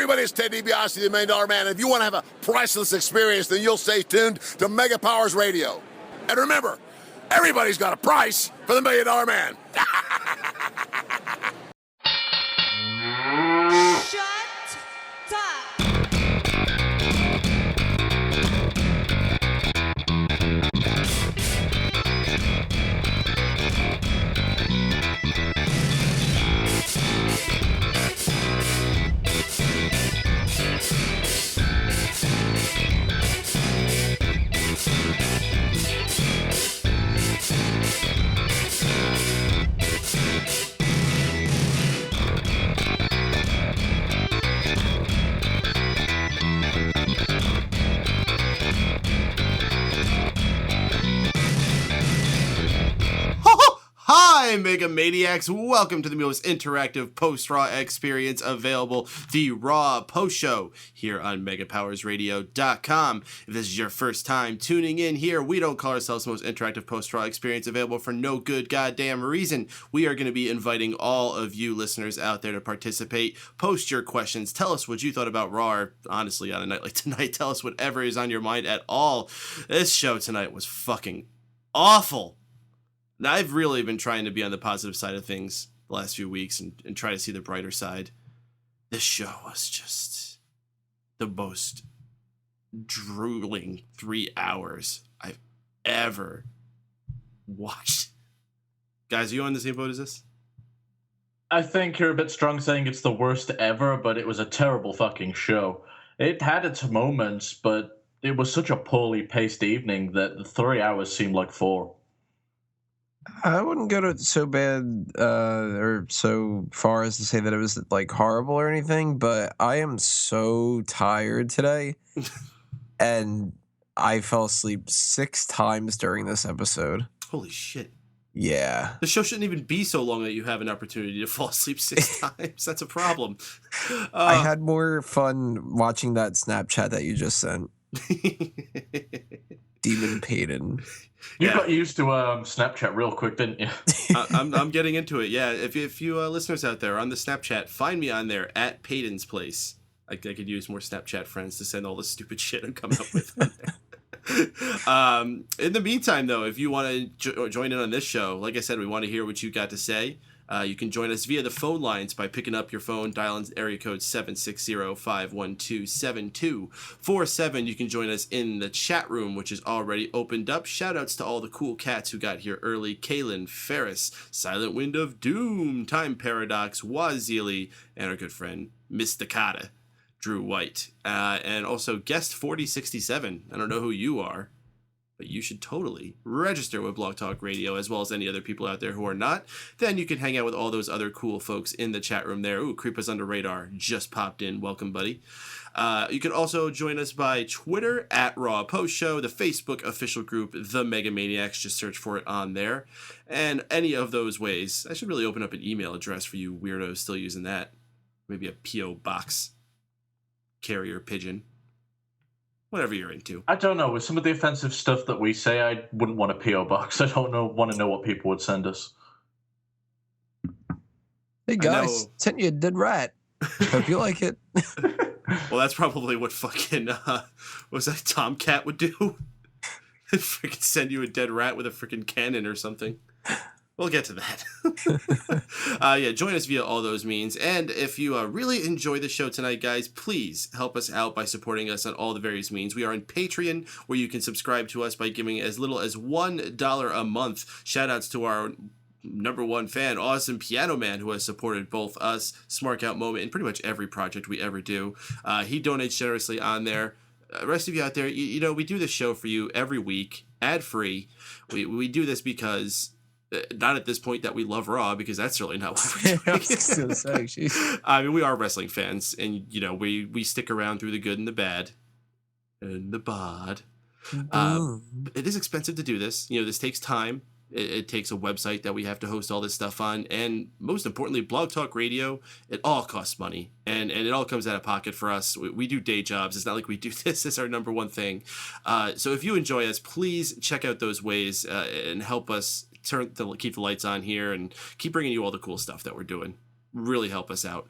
everybody, it's Ted DiBiase, the $1 Million Man. If you want to have a priceless experience, then you'll stay tuned to Mega Powers Radio. And remember, everybody's got a price for the $1 Million Man. Shut up. Hi, Mega Maniacs. Welcome to the most interactive post-Raw experience available, the Raw Post Show, here on MegaPowersRadio.com. If this is your first time tuning in here, we don't call ourselves the most interactive post-Raw experience available for no good goddamn reason. We are going to be inviting all of you listeners out there to participate. Post your questions. Tell us what you thought about Raw, or honestly, on a night like tonight, tell us whatever is on your mind at all. This show tonight was fucking awful. Now, I've really been trying to be on the positive side of things the last few weeks and try to see the brighter side. This show was just the most drooling 3 hours I've ever watched. Guys, are you on the same boat as this? I think you're a bit strong saying it's the worst ever, but it was a terrible fucking show. It had its moments, but it was such a poorly paced evening that the 3 hours seemed like 4. I wouldn't go to so bad or so far as to say that it was like horrible or anything, but I am so tired today, and I fell asleep 6 times during this episode. Holy shit. Yeah. The show shouldn't even be so long that you have an opportunity to fall asleep 6 times. That's a problem. I had more fun watching that Snapchat that you just sent. Demon Paden. You got used to Snapchat real quick, didn't you? I'm getting into it. Yeah, if you listeners out there on the Snapchat, find me on there at Paden's Place. I could use more Snapchat friends to send all the stupid shit I'm coming up with on there. In the meantime, though, if you want to join in on this show, like I said, we want to hear what you got to say. You can join us via the phone lines by picking up your phone, dialing area code 760-512-7247. You can join us in the chat room, which is already opened up. Shoutouts to all the cool cats who got here early. Kaylin, Ferris, Silent Wind of Doom, Time Paradox, Wazili, and our good friend, Mysticata, Drew White. And also guest 4067. I don't know who you are, but you should totally register with Blog Talk Radio, as well as any other people out there who are not. Then you can hang out with all those other cool folks in the chat room there. Ooh, Creep Us Under Radar just popped in. Welcome, buddy. You can also join us by Twitter at Raw Post Show, the Facebook official group, The Mega Maniacs. Just search for it on there. And any of those ways, I should really open up an email address for you weirdos still using that. Maybe a P.O. box, carrier pigeon. Whatever you're into. I don't know. With some of the offensive stuff that we say, I wouldn't want a P.O. box. I don't want to know what people would send us. Hey guys, sent you a dead rat. Hope you like it. Well, that's probably what fucking what was that Tomcat would do? Freaking send you a dead rat with a freaking cannon or something. We'll get to that. Yeah, join us via all those means. And if you really enjoy the show tonight, guys, please help us out by supporting us on all the various means. We are on Patreon, where you can subscribe to us by giving as little as $1 a month. Shout outs to our number one fan, Awesome Piano Man, who has supported both us, Smart Out Moment, and pretty much every project we ever do. He donates generously on there. The rest of you out there, you know, we do this show for you every week, ad-free. We do this because... not at this point that we love Raw, because that's certainly not what we're doing. I was gonna say, geez. I mean, we are wrestling fans, and you know, we stick around through the good and the bad, and the bad. It is expensive to do this. You know, this takes time. It takes a website that we have to host all this stuff on, and most importantly, Blog Talk Radio. It all costs money, and it all comes out of pocket for us. We do day jobs. It's not like we do this as our number one thing. So if you enjoy us, please check out those ways and help us keep the lights on here and keep bringing you all the cool stuff that we're doing. really help us out.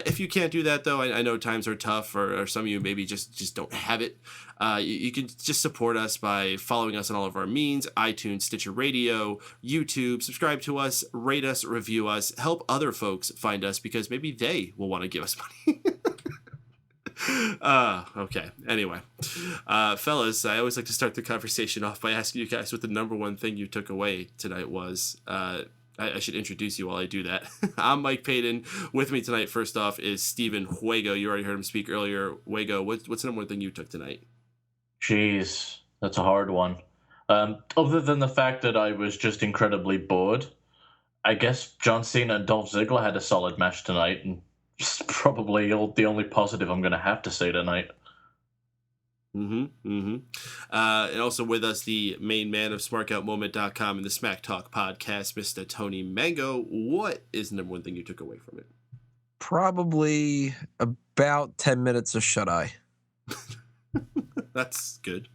If you can't do that, though, I know times are tough, or some of you maybe just don't have it. You can just support us by following us on all of our means: iTunes, Stitcher Radio, YouTube. Subscribe to us, rate us, review us, help other folks find us, because maybe they will want to give us money. Okay. Anyway, fellas, I always like to start the conversation off by asking you guys what the number one thing you took away tonight was. I should introduce you while I do that. I'm Mike Paden. With me tonight, first off, is Steven Wago. You already heard him speak earlier. Wago, what's the number one thing you took tonight? Jeez, that's a hard one. Other than the fact that I was just incredibly bored, I guess John Cena and Dolph Ziggler had a solid match tonight, and it's probably the only positive I'm going to have to say tonight. And also with us, the main man of SmarkOutMoment.com and the Smack Talk podcast, Mr. Tony Mango. What is the number one thing you took away from it? Probably about 10 minutes of shut-eye. That's good.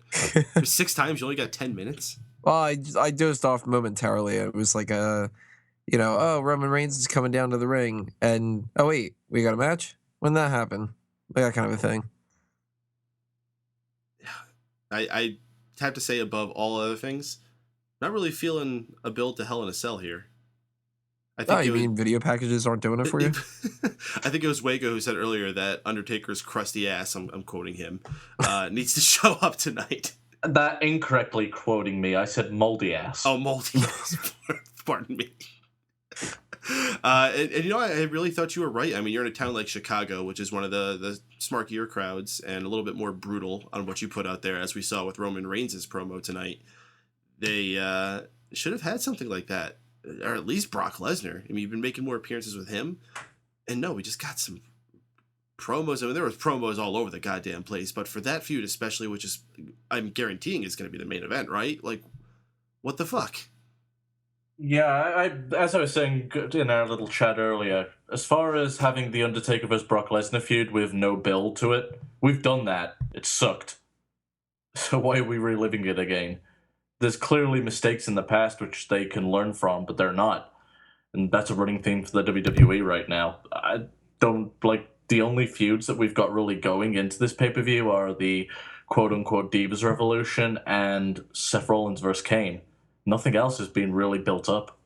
6 times, you only got 10 minutes? Well, I dozed off momentarily. It was like Roman Reigns is coming down to the ring, and oh wait, we got a match? When that happened? Like that kind of a thing. I have to say, above all other things, not really feeling a build to Hell in a Cell here. I think you mean video packages aren't doing it for you? I think it was Wago who said earlier that Undertaker's crusty ass, I'm quoting him, needs to show up tonight. That incorrectly quoting me, I said moldy ass. Oh, moldy ass. Pardon me. And you know, I really thought you were right. I mean, you're in a town like Chicago, which is one of the smarkier crowds and a little bit more brutal on what you put out there, as we saw with Roman Reigns' promo tonight. They should have had something like that, or at least Brock Lesnar. I mean, you've been making more appearances with him, and no, we just got some promos. I mean, there was promos all over the goddamn place, but for that feud especially, which is, I'm guaranteeing is going to be the main event, right? Like, what the fuck? Yeah, as I was saying in our little chat earlier, as far as having the Undertaker vs. Brock Lesnar feud with no build to it, we've done that. It sucked. So why are we reliving it again? There's clearly mistakes in the past which they can learn from, but they're not. And that's a running theme for the WWE right now. I don't like the only feuds that we've got really going into this pay-per-view are the quote-unquote Divas Revolution and Seth Rollins vs. Kane. Nothing else has been really built up.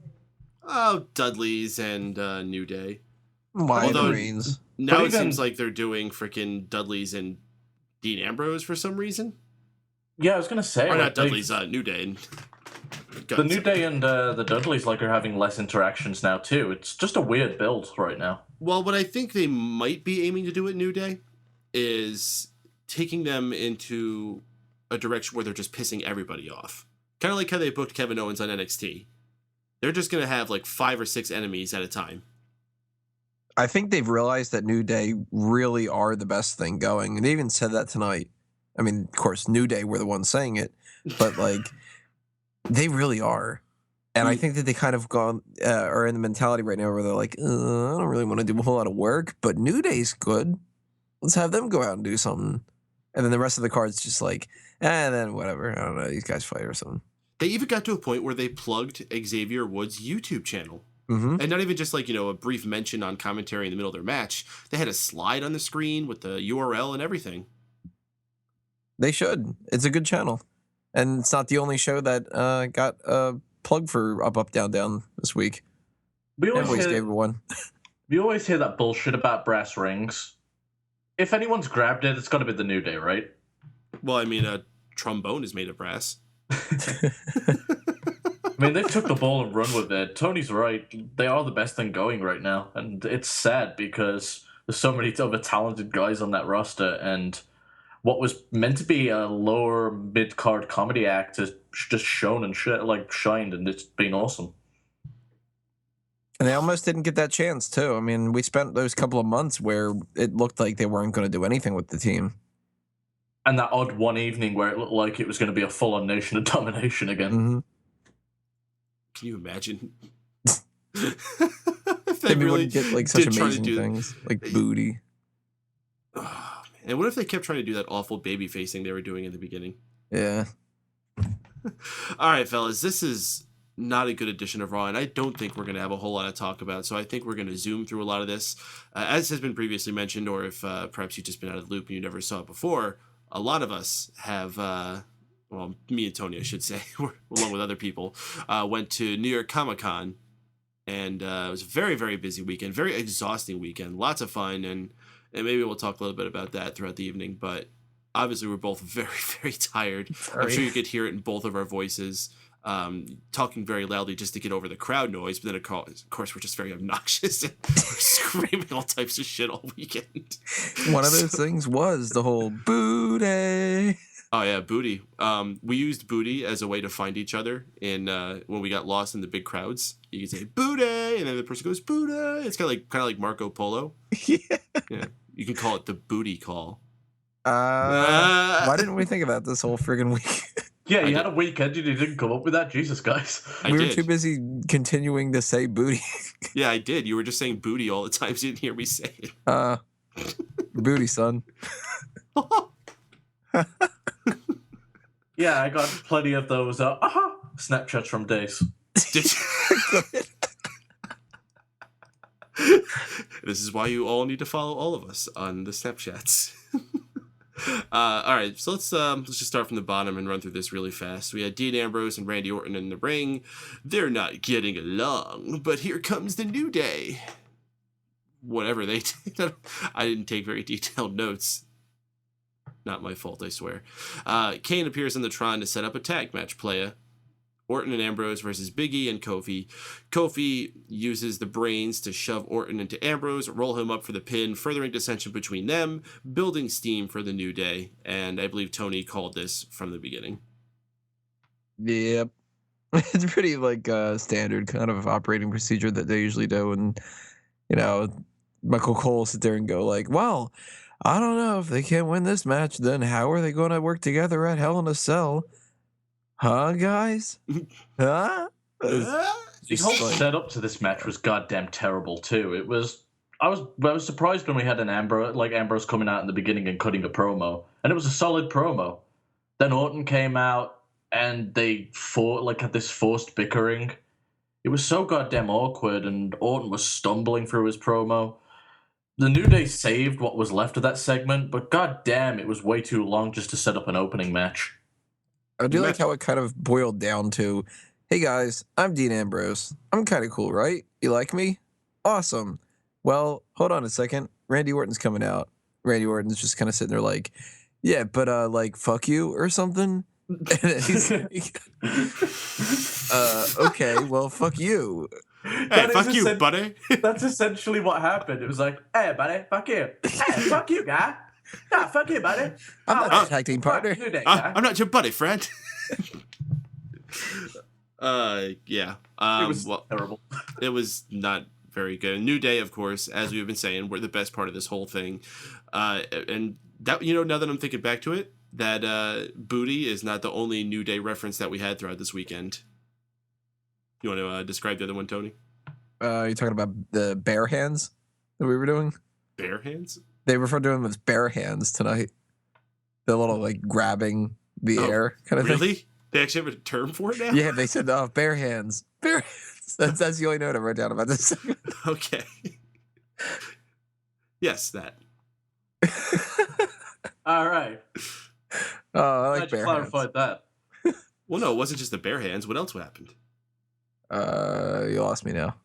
Oh, Dudley's and New Day. Although Reigns. Now it seems like they're doing freaking Dudley's and Dean Ambrose for some reason. Yeah, I was gonna say, or not Dudley's, New Day. The New Day and the Dudleys are having less interactions now too. It's just a weird build right now. Well, what I think they might be aiming to do at New Day is taking them into a direction where they're just pissing everybody off. Kind of like how they booked Kevin Owens on NXT. They're just going to have like 5 or 6 enemies at a time. I think they've realized that New Day really are the best thing going. And they even said that tonight. I mean, of course, New Day were the ones saying it. But, like, they really are. And I think that they kind of are in the mentality right now where they're like, I don't really want to do a whole lot of work. But New Day's good. Let's have them go out and do something. And then the rest of the card's just like, then whatever. I don't know. These guys fight or something. They even got to a point where they plugged Xavier Woods' YouTube channel. Mm-hmm. And not even just like, a brief mention on commentary in the middle of their match. They had a slide on the screen with the URL and everything. They should. It's a good channel. And it's not the only show that got a plug for Up, Down, Down this week. We always gave it one. We always hear that bullshit about brass rings. If anyone's grabbed it, it's got to be the New Day, right? Well, I mean, a trombone is made of brass. I mean, they took the ball and run with it. Tony's right. They are the best thing going right now. And it's sad because there's so many other talented guys on that roster. And what was meant to be a lower mid-card comedy act has just shown and shined. And it's been awesome. And they almost didn't get that chance, too. I mean, we spent those couple of months where it looked like they weren't going to do anything with the team. And that odd one evening where it looked like it was going to be a full-on Nation of Domination again. Mm-hmm. Can you imagine? If they really get like such amazing things, like booty. Oh, man. And what if they kept trying to do that awful baby facing they were doing in the beginning? Yeah. All right, fellas, this is not a good edition of Raw, and I don't think we're going to have a whole lot to talk about. So I think we're going to zoom through a lot of this. As has been previously mentioned, or if perhaps you've just been out of the loop and you never saw it before, a lot of us have, well, me and Tony, I should say, along with other people, went to New York Comic-Con, and it was a very, very busy weekend, very exhausting weekend, lots of fun, and maybe we'll talk a little bit about that throughout the evening, but obviously we're both very, very tired. I'm sure you could hear it in both of our voices. Talking very loudly just to get over the crowd noise, but then of course we're just very obnoxious and screaming all types of shit all weekend. One of those things was the whole booty. Oh yeah, booty. We used booty as a way to find each other in when we got lost in the big crowds. You can say booty, and then the person goes booty. It's kind of like Marco Polo. Yeah. You can call it the booty call. Why didn't we think about this whole friggin' week? Yeah, you had a weekend and you didn't come up with that. Jesus, guys. We were too busy continuing to say booty. Yeah, I did. You were just saying booty all the time, so you didn't hear me say it. Booty, son. Yeah, I got plenty of those Snapchats from Days. Did This is why you all need to follow all of us on the Snapchats. All right, so let's just start from the bottom and run through this really fast. We had Dean Ambrose and Randy Orton in the ring. They're not getting along, but here comes the New Day. Whatever they did, I didn't take very detailed notes. Not my fault, I swear. Kane appears in the Tron to set up a tag match playa. Orton and Ambrose versus Big E and Kofi. Kofi uses the brains to shove Orton into Ambrose, roll him up for the pin, furthering dissension between them, building steam for the New Day. And I believe Tony called this from the beginning. Yep. It's pretty standard kind of operating procedure that they usually do. And, Michael Cole will sit there and go well, I don't know if they can't win this match, then how are they going to work together at Hell in a Cell? Huh, guys? Huh? The whole setup to this match was goddamn terrible too. I was surprised when we had an Ambrose coming out in the beginning and cutting a promo, and it was a solid promo. Then Orton came out and they had this forced bickering. It was so goddamn awkward, and Orton was stumbling through his promo. The New Day saved what was left of that segment, but goddamn, it was way too long just to set up an opening match. I do like how it kind of boiled down to, hey guys, I'm Dean Ambrose. I'm kind of cool, right? You like me? Awesome. Well, hold on a second. Randy Orton's coming out. Randy Orton's just kind of sitting there yeah, but fuck you or something. And he's okay, well, fuck you. Hey, fuck you, buddy. That's essentially what happened. It was hey, buddy, fuck you. Hey, fuck you, guy. Nah, fuck you, buddy. I'm not a tag team partner. I'm not your buddy, friend. Yeah. It was terrible. It was not very good. New Day, of course, as we've been saying, were the best part of this whole thing. And that, now that I'm thinking back to it, that booty is not the only New Day reference that we had throughout this weekend. You want to describe the other one, Tony? You're talking about the bare hands that we were doing? Bare hands? They referred to them as bare hands tonight. The little grabbing the air kind of thing. Really? They actually have a term for it now? Yeah, they said bare hands. Bare hands. That's the only note I wrote down about this. Okay. Yes, that. All right. Oh, I like bare hands. Clarified that. Well, no, it wasn't just the bare hands. What else happened? You lost me now.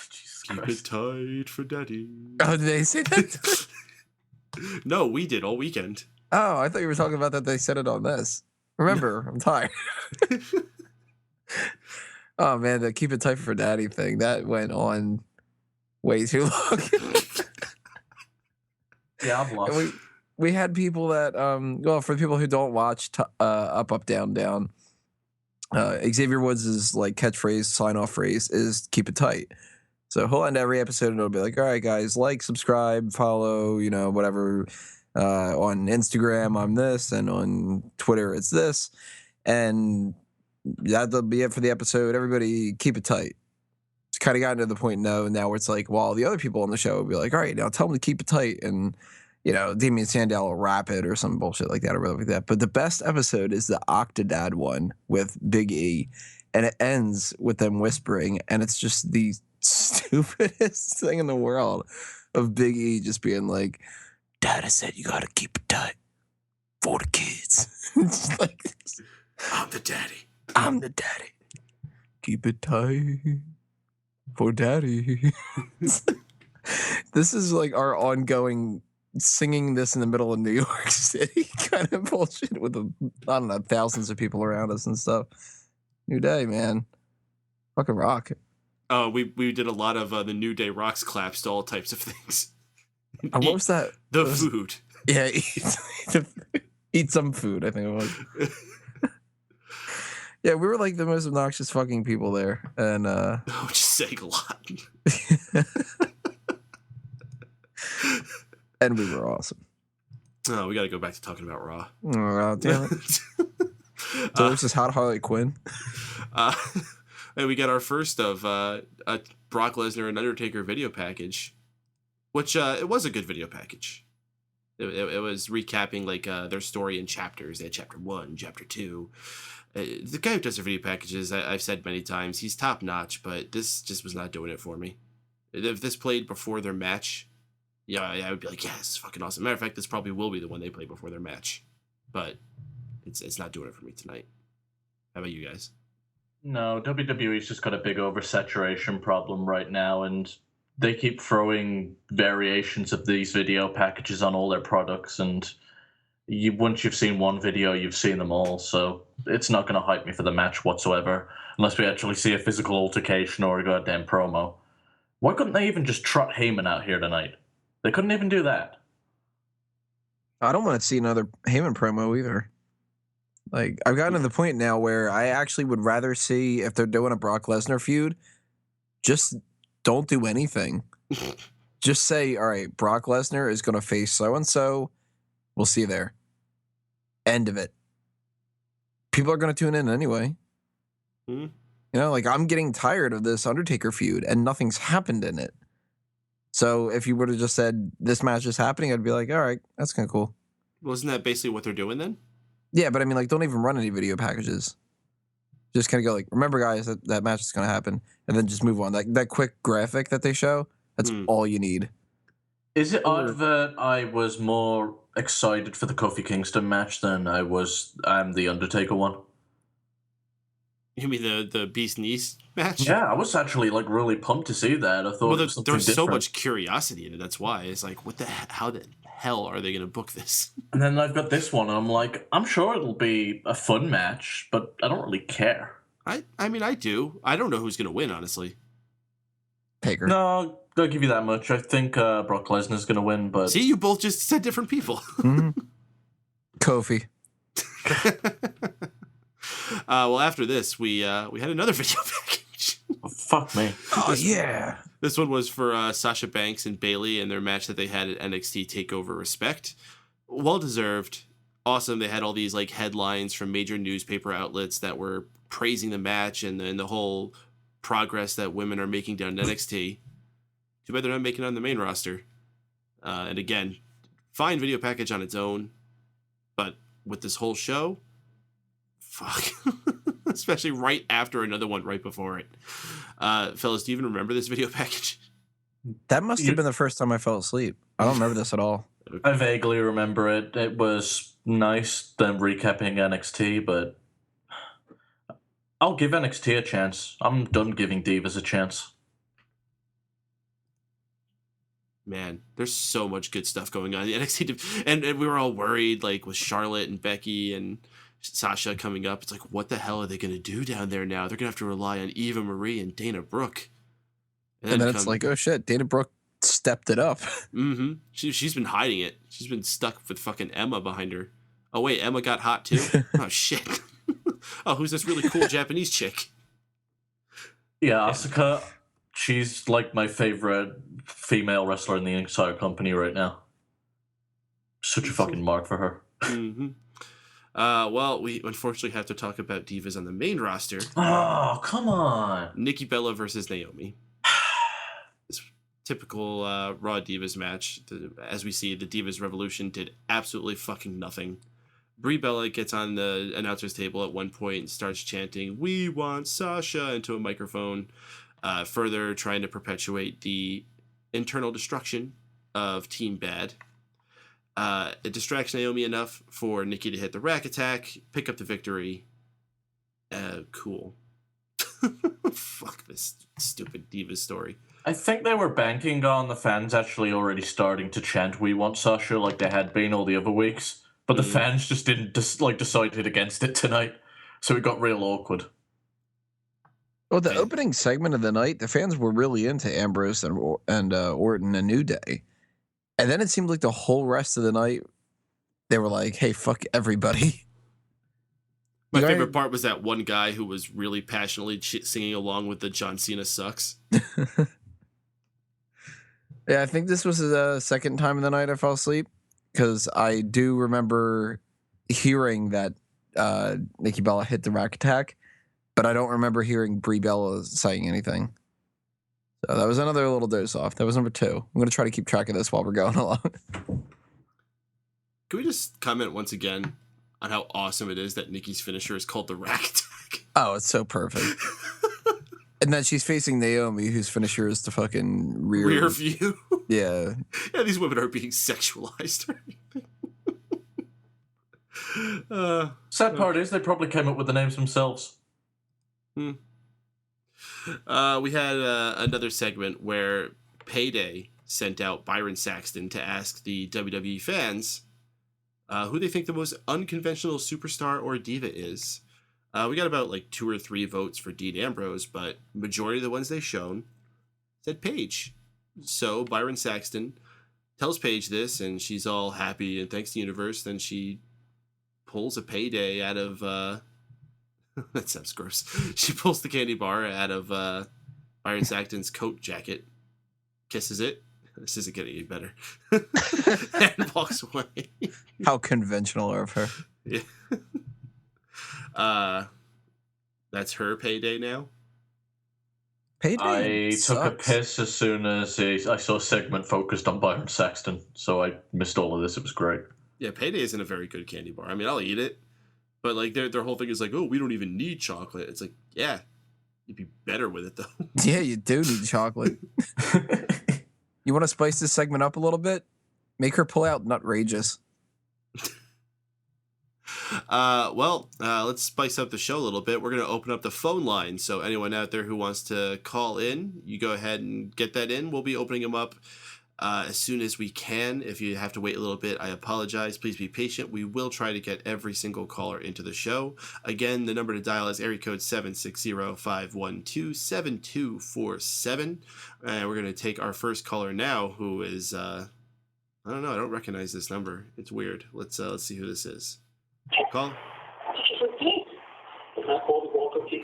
Jesus Keep Christ. it tight for daddy. Oh, did they say that? No, we did all weekend. Oh, I thought you were talking about that they said it on this. Remember, I'm tired. Oh, man, the keep it tight for daddy thing, that went on way too long. Yeah, I'm lost. We had people that, for the people who don't watch Up, Up, Down, Down, Xavier Woods' catchphrase, sign-off phrase is keep it tight. So he'll end every episode and it'll be all right, guys, subscribe, follow, whatever. On Instagram, I'm this, and on Twitter, it's this. And that'll be it for the episode. Everybody keep it tight. It's kind of gotten to the point now where it's the other people on the show will be all right, now tell them to keep it tight. And, Damian Sandow will rap it or some bullshit like that or whatever like that. But the best episode is the Octodad one with Big E. and it ends with them whispering, and it's just the stupidest thing in the world of Big E just being like, Daddy said you gotta keep it tight for the kids. It's like, I'm the daddy. I'm the daddy. Keep it tight for daddy. This is like our ongoing singing this in the middle of New York City kind of bullshit with I don't know, thousands of people around us and stuff. New Day, man. Fucking rock. Oh, we did a lot of the New Day rocks claps to all types of things. What was that? The food. Yeah, eat some food, I think it was. Yeah, we were like the most obnoxious fucking people there. And Oh, just saying a lot. and we were awesome. Oh, we got to go back to talking about Raw. Oh, damn it. Delicious hot Harley Quinn. And we got our first of a Brock Lesnar and Undertaker video package, which it was a good video package. It was recapping like their story in chapters. They had chapter 1, chapter 2. The guy who does their video packages, I've said many times, he's top notch, but this just was not doing it for me. If this played before their match, yeah, I would be like, yeah, this is fucking awesome. Matter of fact, this probably will be the one they play before their match, but it's not doing it for me tonight. How about you guys? No, WWE's just got a big oversaturation problem right now, and they keep throwing variations of these video packages on all their products, and once you've seen one video, you've seen them all, so it's not going to hype me for the match whatsoever, unless we actually see a physical altercation or a goddamn promo. Why couldn't they even just trot Heyman out here tonight? They couldn't even do that. I don't want to see another Heyman promo either. Like, I've gotten to the point now where I actually would rather see, if they're doing a Brock Lesnar feud, just don't do anything. Just say, all right, Brock Lesnar is going to face so-and-so. We'll see you there. End of it. People are going to tune in anyway. Mm-hmm. You know, like, I'm getting tired of this Undertaker feud, and nothing's happened in it. So if you would have just said, this match is happening, I'd be like, all right, that's kind of cool. Well, isn't that basically what they're doing then? Yeah, but I mean, like, don't even run any video packages. Just kind of go like, remember, guys, that match is going to happen, and then just move on. That quick graphic that they show, that's all you need. Is it odd that I was more excited for the Kofi Kingston match than I'm the Undertaker one? You mean the Beast Knees match? Yeah, I was actually like really pumped to see that. I thought there was so much curiosity in it. That's why it's like, how the hell are they going to book this? And then I've got this one, and I'm like, I'm sure it'll be a fun match, but I don't really care. I mean, I do. I don't know who's going to win, honestly. Taker. No, I'll give you that much. I think Brock Lesnar's going to win, but... See, you both just said different people. Mm-hmm. Kofi. Well, after this, we had another video package. Oh, fuck me. Oh, yeah. This one was for Sasha Banks and Bayley and their match that they had at NXT TakeOver Respect. Well-deserved. Awesome. They had all these like headlines from major newspaper outlets that were praising the match and the whole progress that women are making down in NXT. Too bad they're not making it on the main roster. And again, fine video package on its own, but with this whole show, fuck. Especially right after another one right before it. Fellas, do you even remember this video package? That must have been the first time I fell asleep. I don't remember this at all. I vaguely remember it. It was nice, them recapping NXT, but I'll give NXT a chance. I'm done giving Divas a chance. Man, there's so much good stuff going on in NXT, and we were all worried, like with Charlotte and Becky and Sasha coming up. It's like, what the hell are they going to do down there now? They're going to have to rely on Eva Marie and Dana Brooke. And then it's like, oh shit, Dana Brooke stepped it up. Mm-hmm. She's been hiding it. She's been stuck with fucking Emma behind her. Oh wait, Emma got hot too? Oh shit. Oh, who's this really cool Japanese chick? Yeah, Asuka, she's like my favorite female wrestler in the entire company right now. Such a fucking mark for her. Mm-hmm. Well, we unfortunately have to talk about divas on the main roster. Oh, come on. Nikki Bella versus Naomi. This typical Raw Divas match. As we see, the Divas Revolution did absolutely fucking nothing. Brie Bella gets on the announcer's table at one point and starts chanting, "We want Sasha," into a microphone, further trying to perpetuate the internal destruction of Team Bad. It distracts Naomi enough for Nikki to hit the rack attack, pick up the victory. Cool. Fuck this stupid Divas story. I think they were banking on the fans actually already starting to chant "We want Sasha" like they had been all the other weeks, but the fans just didn't decided against it tonight, so it got real awkward. Well, the opening segment of the night, the fans were really into Ambrose and Orton and New Day, and then it seemed like the whole rest of the night they were like, "Hey, fuck everybody." My favorite part was that one guy who was really passionately singing along with the John Cena sucks. Yeah, I think this was the second time of the night I fell asleep, because I do remember hearing that Nikki Bella hit the rack attack, but I don't remember hearing Brie Bella saying anything. So that was another little dose off. That was number 2. I'm going to try to keep track of this while we're going along. Can we just comment once again on how awesome it is that Nikki's finisher is called the rack attack? Oh, it's so perfect. And then she's facing Naomi, whose finisher is the fucking rear view. Yeah. Yeah, these women are being sexualized. Sad part is they probably came up with the names themselves. We had another segment where Payday sent out Byron Saxton to ask the WWE fans who they think the most unconventional superstar or diva is. We got about like 2 or 3 votes for Dean Ambrose, but majority of the ones they shown said Paige. So Byron Saxton tells Paige this, and she's all happy and thanks the universe. Then she pulls a Payday out of that sounds gross. She pulls the candy bar out of Byron Saxton's coat jacket, kisses it. This isn't getting any better. And walks away. How conventional of her. Yeah. That's her payday now. Payday I took a sucks. piss as soon as I saw a segment focused on Byron Saxton, so I missed all of this. It was great. Yeah, payday isn't a very good candy bar. I mean, I'll eat it, but like their whole thing is like, oh, we don't even need chocolate. It's like, yeah, you'd be better with it though. Yeah, you do need chocolate. You want to spice this segment up a little bit? Make her pull out Nutrageous. Let's spice up the show a little bit. We're going to open up the phone line. So anyone out there who wants to call in, you go ahead and get that in. We'll be opening them up as soon as we can. If you have to wait a little bit, I apologize. Please be patient. We will try to get every single caller into the show. Again, the number to dial is area code 760-512-7247. And we're going to take our first caller now, who is, I don't know. I don't recognize this number. It's weird. Let's see who this is. Call.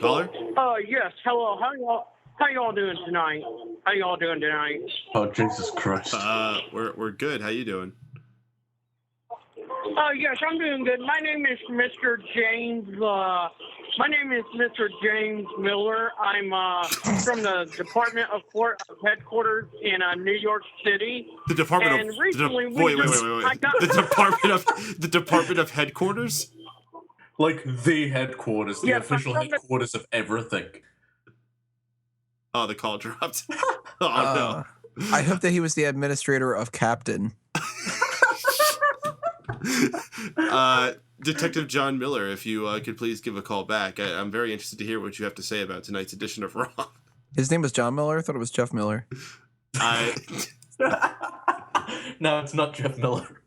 Caller? Yes. Hello. How y'all doing tonight? Oh, Jesus Christ. We're good. How you doing? Yes, I'm doing good. My name is Mr. James Miller. I'm from the Department of Court headquarters in New York City. The Department and of recently wait. The Department of Headquarters? Like the headquarters, the official headquarters of everything. Oh, the call dropped. Oh no. I hope that he was the administrator of Captain. Detective John Miller, if you could please give a call back. I'm very interested to hear what you have to say about tonight's edition of Raw. His name was John Miller? I thought it was Jeff Miller. No, it's not Jeff Miller.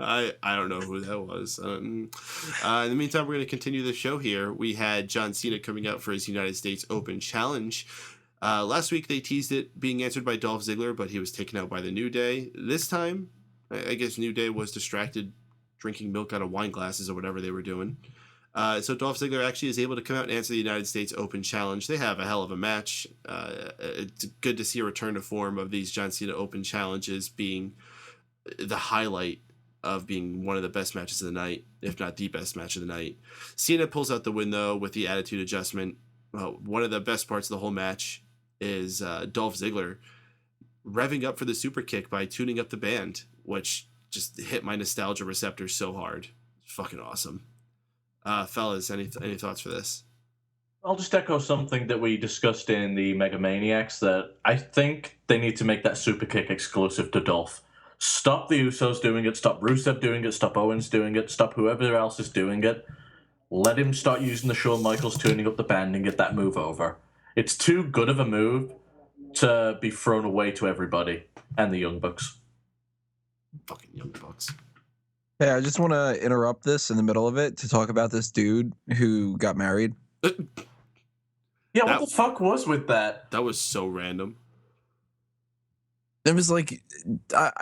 I don't know who that was. In the meantime, we're going to continue the show here. We had John Cena coming out for his United States Open Challenge. Last week, they teased it being answered by Dolph Ziggler, but he was taken out by the New Day. This time, I guess New Day was distracted drinking milk out of wine glasses or whatever they were doing. So Dolph Ziggler actually is able to come out and answer the United States Open Challenge. They have a hell of a match. It's good to see a return to form of these John Cena Open Challenges being the highlight of being one of the best matches of the night, if not the best match of the night. Cena pulls out the win, though, with the attitude adjustment. One of the best parts of the whole match is Dolph Ziggler revving up for the super kick by tuning up the band, which just hit my nostalgia receptor so hard. It's fucking awesome. Fellas, any thoughts for this? I'll just echo something that we discussed in the Mega Maniacs, that I think they need to make that super kick exclusive to Dolph. Stop the Usos doing it, stop Rusev doing it, stop Owens doing it, stop whoever else is doing it. Let him start using the Shawn Michaels tuning up the band and get that move over. It's too good of a move to be thrown away to everybody and the Young Bucks. Fucking Young Bucks. Hey, I just want to interrupt this in the middle of it to talk about this dude who got married. Yeah, what the fuck was with that? That was so random. It was like,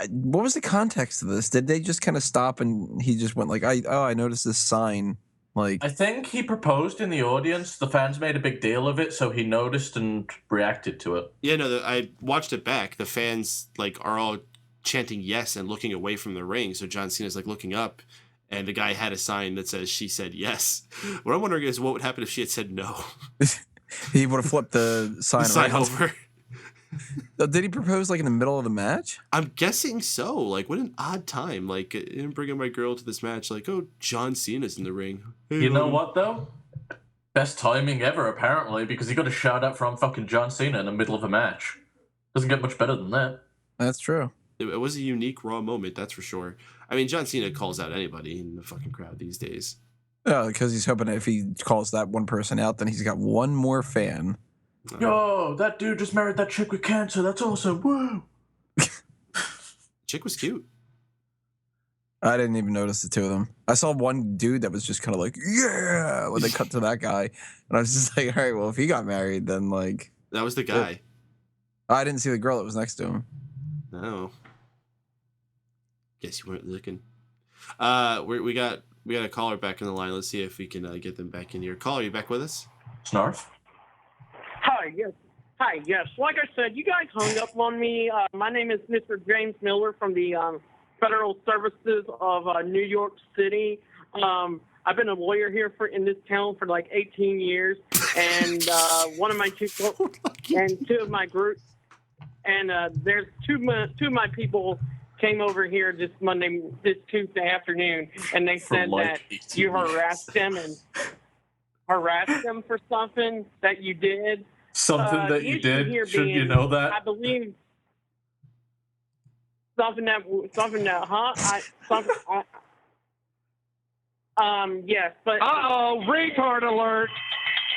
what was the context of this? Did they just kind of stop and he just went like, I noticed this sign. Like, I think he proposed in the audience. The fans made a big deal of it, so he noticed and reacted to it. Yeah, no, I watched it back. The fans like are all chanting yes and looking away from the ring. So John Cena's like looking up, and the guy had a sign that says she said yes. What I'm wondering is what would happen if she had said no. he would have flipped the sign over. Did he propose like in the middle of the match? I'm guessing so. Like, what an odd time. Like, I'm bringing my girl to this match. Like, oh, John Cena's in the ring. Hey, you know what, though? Best timing ever, apparently, because he got a shout out from fucking John Cena in the middle of a match. Doesn't get much better than that. That's true. It was a unique Raw moment, that's for sure. I mean, John Cena calls out anybody in the fucking crowd these days. Yeah, because he's hoping if he calls that one person out, then he's got one more fan. Yo, that dude just married that chick with cancer. That's awesome. Woo! Chick was cute. I didn't even notice the two of them. I saw one dude that was just kind of like, yeah, when they cut to that guy. And I was just like, all right, well, if he got married, then like... That was the guy. I didn't see the girl that was next to him. No. Guess you weren't looking. We got a caller back in the line. Let's see if we can get them back in here. Caller, you back with us? Snarf? Hi, yes. Like I said, you guys hung up on me. My name is Mr. James Miller from the Federal Services of New York City. I've been a lawyer here in this town for like 18 years, and one of my two of my groups, and there's two of my people came over here this Tuesday afternoon, and they said that you harassed them for something that you did. Something that you did? Shouldn't you know that? I believe something that, yes, but... Uh-oh, retard alert!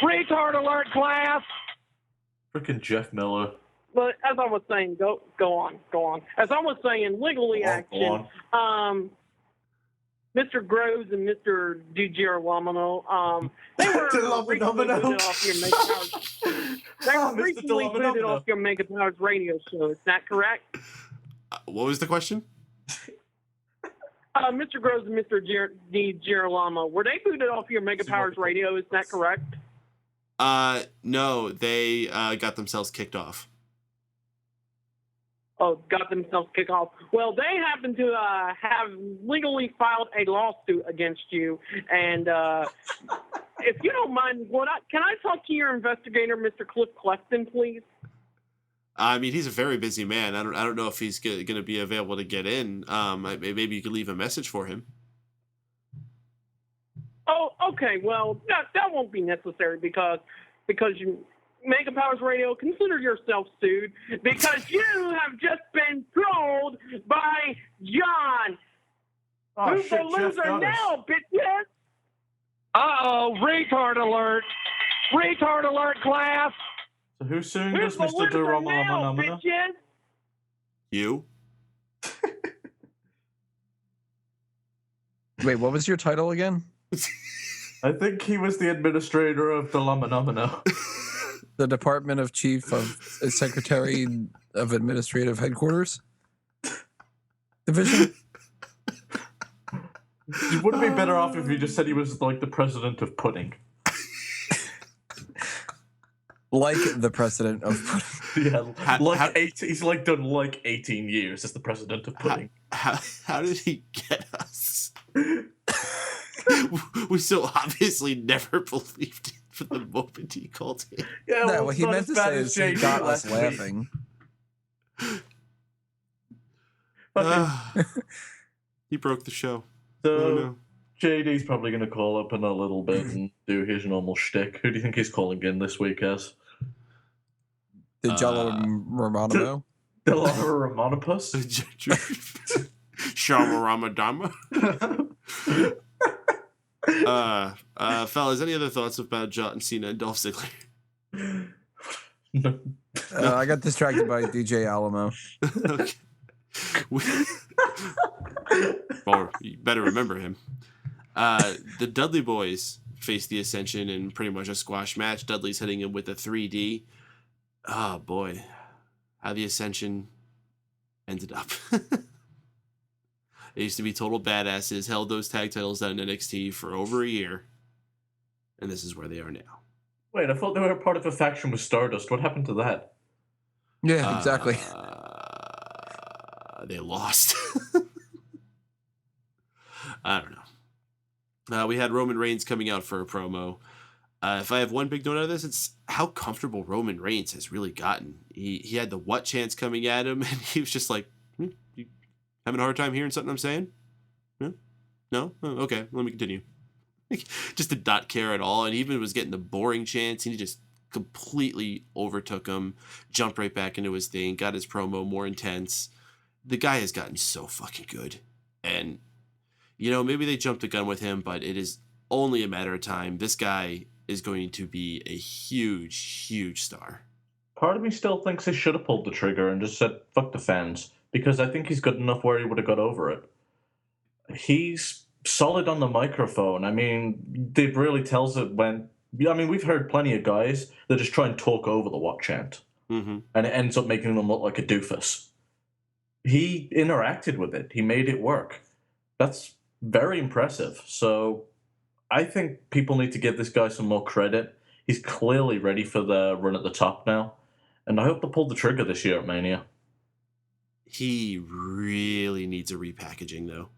Retard alert, class! Freaking Jeff Miller. But as I was saying, go on. As I was saying, legally action, Mr. Groves and Mr. DiGirolamo, they were recently booted off your Mega Powers radio show. Is that correct? What was the question? Mr. Groves and Mr. DiGirolamo, were they booted off your Mega Powers radio? Is that correct? No, they got themselves kicked off. Got themselves kicked off. Well, they happen to have legally filed a lawsuit against you. And if you don't mind, can I talk to your investigator, Mr. Cliff Clefton, please? I mean, he's a very busy man. I don't know if he's going to be available to get in. Maybe you could leave a message for him. Oh, okay. Well, that won't be necessary because you. Mega Powers Radio, consider yourself sued because you have just been trolled by John. Who's the loser now, bitches? Uh-oh, retard alert. Retard alert, class. So who's suing us, Mr. Durama? Bitches? You? Wait, what was your title again? I think he was the administrator of the Lumbernumano. The Department of Chief of Secretary of Administrative Headquarters Division. You wouldn't be better off if you just said he was like the president of pudding. Like the president of pudding. Yeah, he's like done like 18 years as the president of pudding. How did he get us? We so obviously never believed it for the moment he called it. Yeah, no, what he meant to say is he got us laughing. He broke the show. So Oh, no. JD's probably going to call up in a little bit and do his normal shtick. Who do you think he's calling in this week as? The Jello Romano. Delara Ramonopus? Shama Ramadama. Fellas, any other thoughts about John Cena and Dolph Ziggler? No. I got distracted by DJ Alamo. Okay. Or you better remember him. The Dudley boys face the Ascension in pretty much a squash match. Dudley's hitting him with a 3D. Oh boy, how the Ascension ended up. They used to be total badasses, held those tag titles down in NXT for over a year, and this is where they are now. Wait, I thought they were part of a faction with Stardust. What happened to that? Yeah, exactly. They lost. I don't know. We had Roman Reigns coming out for a promo. If I have one big note out of this, it's how comfortable Roman Reigns has really gotten. He had the what chance coming at him, and he was just like, you having a hard time hearing something I'm saying? No? Oh, okay, let me continue. Just did not care at all, and even was getting the boring chants, and he just completely overtook him, jumped right back into his thing, got his promo more intense. The guy has gotten so fucking good. And, maybe they jumped the gun with him, but it is only a matter of time. This guy is going to be a huge, huge star. Part of me still thinks they should have pulled the trigger and just said, fuck the fans, because I think he's good enough where he would have got over it. He's solid on the microphone. I mean, Dave really tells it when... I mean, we've heard plenty of guys that just try and talk over the what chant, and it ends up making them look like a doofus. He interacted with it. He made it work. That's very impressive. So I think people need to give this guy some more credit. He's clearly ready for the run at the top now, and I hope they pulled the trigger this year at Mania. He really needs a repackaging, though.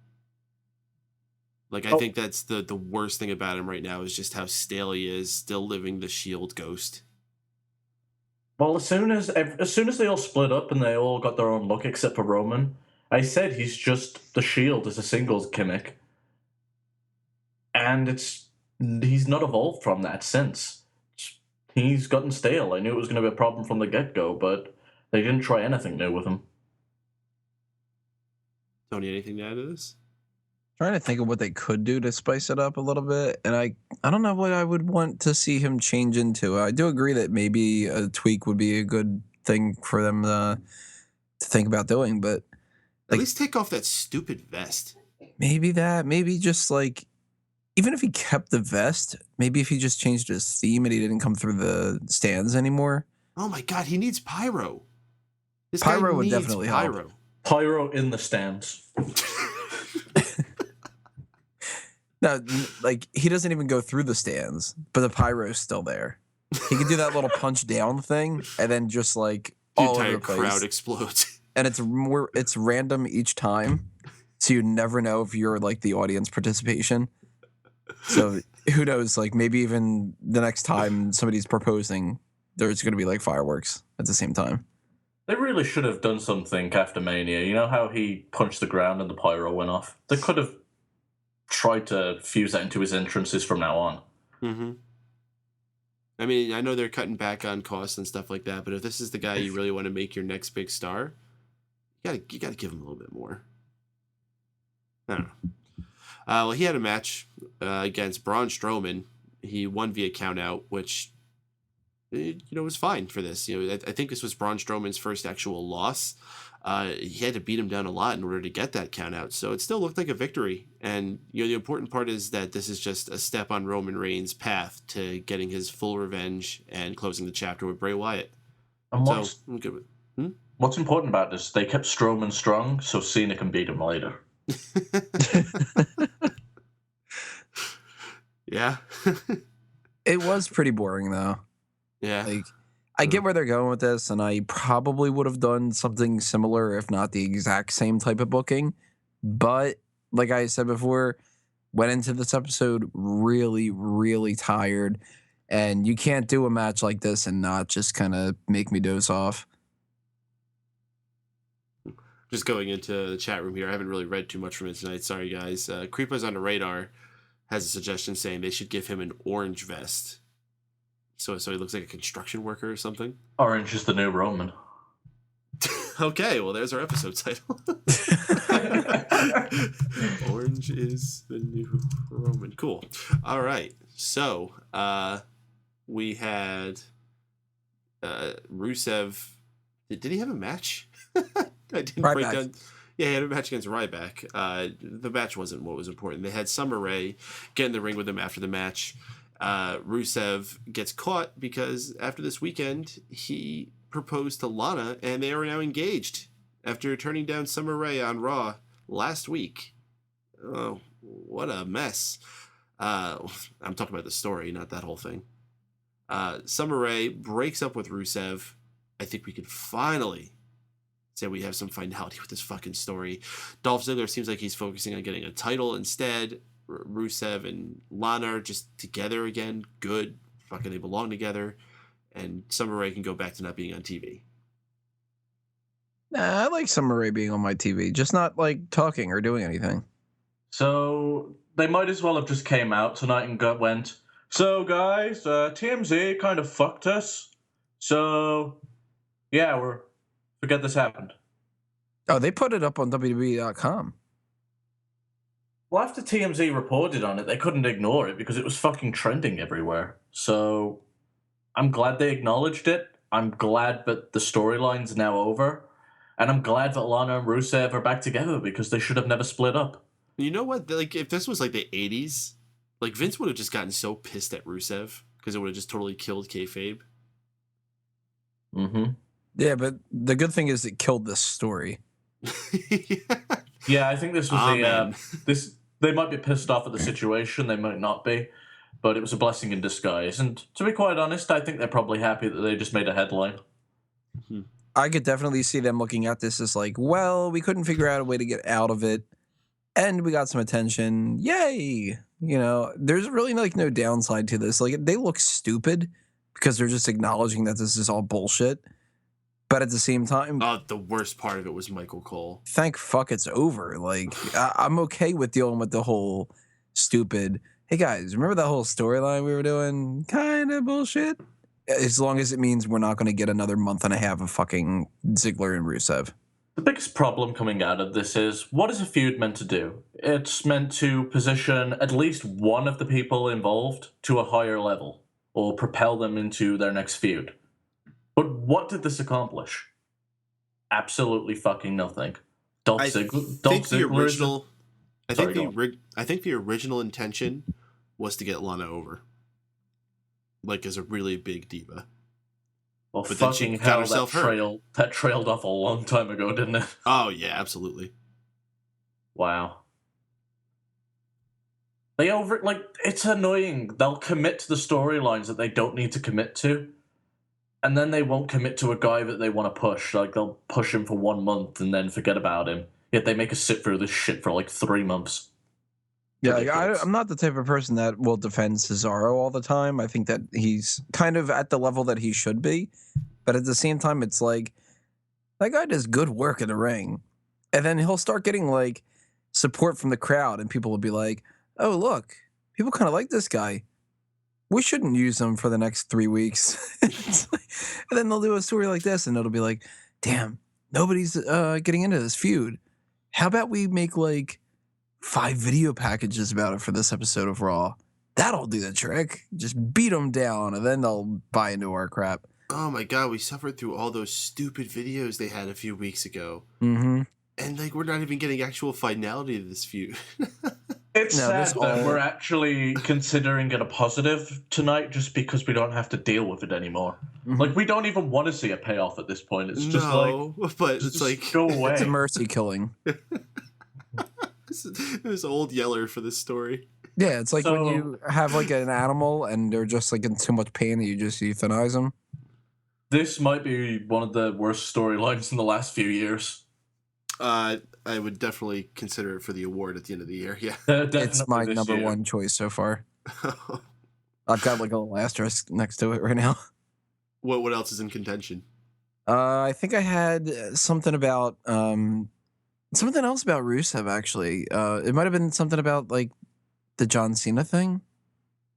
I think that's the worst thing about him right now is just how stale he is, still living the Shield ghost. Well, as soon as they all split up and they all got their own look except for Roman, I said he's just the Shield as a singles gimmick. And he's not evolved from that since. He's gotten stale. I knew it was going to be a problem from the get-go, but they didn't try anything new with him. Tony, anything to add to this? Trying to think of what they could do to spice it up a little bit, and I don't know what I would want to see him change into. I do agree that maybe a tweak would be a good thing for them to think about doing, but at least take off that stupid vest. Maybe just even if he kept the vest, maybe if he just changed his theme and he didn't come through the stands anymore. Oh my God, he needs pyro. This pyro guy would needs definitely pyro. help. Pyro in the stands. No, he doesn't even go through the stands, but the pyro's still there. He can do that little punch down thing, and then just the all entire over the place. crowd explodes. And it's random each time, so you never know if you're the audience participation. So who knows? Maybe even the next time somebody's proposing, there's going to be fireworks at the same time. They really should have done something after Mania. You know how he punched the ground and the pyro went off? They could have tried to fuse that into his entrances from now on. Mm-hmm. I mean, I know they're cutting back on costs and stuff like that, but if this is the guy you really want to make your next big star, you gotta give him a little bit more. I don't know. Well, he had a match against Braun Strowman. He won via countout, which was fine for this. I think this was Braun Strowman's first actual loss. He had to beat him down a lot in order to get that count out. So it still looked like a victory. And, the important part is that this is just a step on Roman Reigns' path to getting his full revenge and closing the chapter with Bray Wyatt. And I'm good with what's important about this, they kept Strowman strong so Cena can beat him later. Yeah. It was pretty boring, though. Yeah. I get where they're going with this, and I probably would have done something similar, if not the exact same type of booking. But, like I said before, went into this episode really, really tired, and you can't do a match like this and not just kind of make me doze off. Just going into the chat room here, I haven't really read too much from it tonight. Sorry, guys. Creepers on the Radar has a suggestion saying they should give him an orange vest. So he looks like a construction worker or something. Orange is the new Roman. Okay, well, there's our episode title. Orange is the new Roman. Cool. All right. So we had Rusev. Did he have a match? I didn't Ryback. break down. Yeah, he had a match against Ryback. The match wasn't what was important. They had Summer Rae get in the ring with him after the match. Rusev gets caught because after this weekend, he proposed to Lana, and they are now engaged after turning down Summer Rae on Raw last week. Oh, what a mess. I'm talking about the story, not that whole thing. Summer Rae breaks up with Rusev. I think we could finally say we have some finality with this fucking story. Dolph Ziggler seems like he's focusing on getting a title instead. Rusev and Lana are just together again. Good. Fucking they belong together. And Summer Rae can go back to not being on TV. Nah, I like Summer Rae being on my TV, just not like talking or doing anything. So they might as well have just came out tonight and went, so guys, TMZ kind of fucked us. So yeah, forget this happened. Oh, they put it up on WWE.com. Well, after TMZ reported on it, they couldn't ignore it because it was fucking trending everywhere. So I'm glad they acknowledged it. I'm glad that the storyline's now over. And I'm glad that Lana and Rusev are back together because they should have never split up. You know what? Like, if this was like the 80s, like Vince would have just gotten so pissed at Rusev because it would have just totally killed kayfabe. Mm-hmm. Yeah, but the good thing is it killed this story. Yeah, I think this was this. They might be pissed off at the situation. They might not be, but it was a blessing in disguise. And to be quite honest, I think they're probably happy that they just made a headline. Mm-hmm. I could definitely see them looking at this as like, well, we couldn't figure out a way to get out of it, and we got some attention. Yay! You know, there's really like no downside to this. Like, they look stupid because they're just acknowledging that this is all bullshit. But at the same time, The worst part of it was Michael Cole. thank fuck it's over. Like, I'm okay with dealing with the whole stupid, hey guys, remember that whole storyline we were doing? Kind of bullshit. As long as it means we're not going to get another month and a half of fucking Ziggler and Rusev. The biggest problem coming out of this is, what is a feud meant to do? It's meant to position at least one of the people involved to a higher level, or propel them into their next feud. But what did this accomplish? Absolutely fucking nothing. I think the original intention was to get Lana over, like as a really big diva. Well, but then she fucking got hell, herself hurt. That trailed off a long time ago, didn't it? Oh yeah, absolutely. Wow. It's annoying. They'll commit to the storylines that they don't need to commit to, and then they won't commit to a guy that they want to push. Like, they'll push him for 1 month and then forget about him. Yet they make us sit through this shit for like 3 months. Yeah, like, I'm not the type of person that will defend Cesaro all the time. I think that he's kind of at the level that he should be. But at the same time, it's like, that guy does good work in the ring. And then he'll start getting like support from the crowd, and people will be like, oh, look, people kind of like this guy. We shouldn't use him for the next 3 weeks. And then they'll do a story like this, and it'll be like, damn, nobody's getting into this feud. How about we make like 5 video packages about it for this episode of Raw? That'll do the trick. Just beat them down, and then they'll buy into our crap. Oh my god, we suffered through all those stupid videos they had a few weeks ago. Mm-hmm. And like, we're not even getting actual finality to this feud. It's sad that we're actually considering it a positive tonight just because we don't have to deal with it anymore. Mm-hmm. Like, we don't even want to see a payoff at this point. It's just go away. It's a mercy killing. This old yeller for this story. Yeah, it's like when you have like an animal and they're just like in too much pain that you just euthanize them. This might be one of the worst storylines in the last few years. I would definitely consider it for the award at the end of the year. Yeah, it's my number one choice so far. I've got like a little asterisk next to it right now. What else is in contention? I think I had something about Something else about Rusev, actually. It might have been something about like the John Cena thing,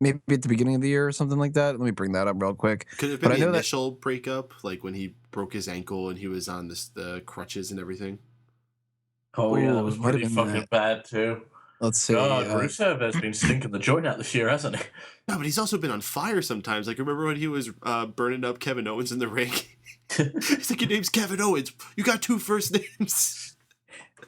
maybe at the beginning of the year or something like that. Let me bring that up real quick. Could it have But been I the know that initial breakup, like when he broke his ankle and he was on the crutches and everything? Oh yeah, that Ooh, was it might have pretty been fucking that. bad too. Let's see. God, Rusev has been stinking the joint out this year, hasn't he? No, but he's also been on fire sometimes. Like, remember when he was burning up Kevin Owens in the ring? He's like, your name's Kevin Owens. You got 2 first names.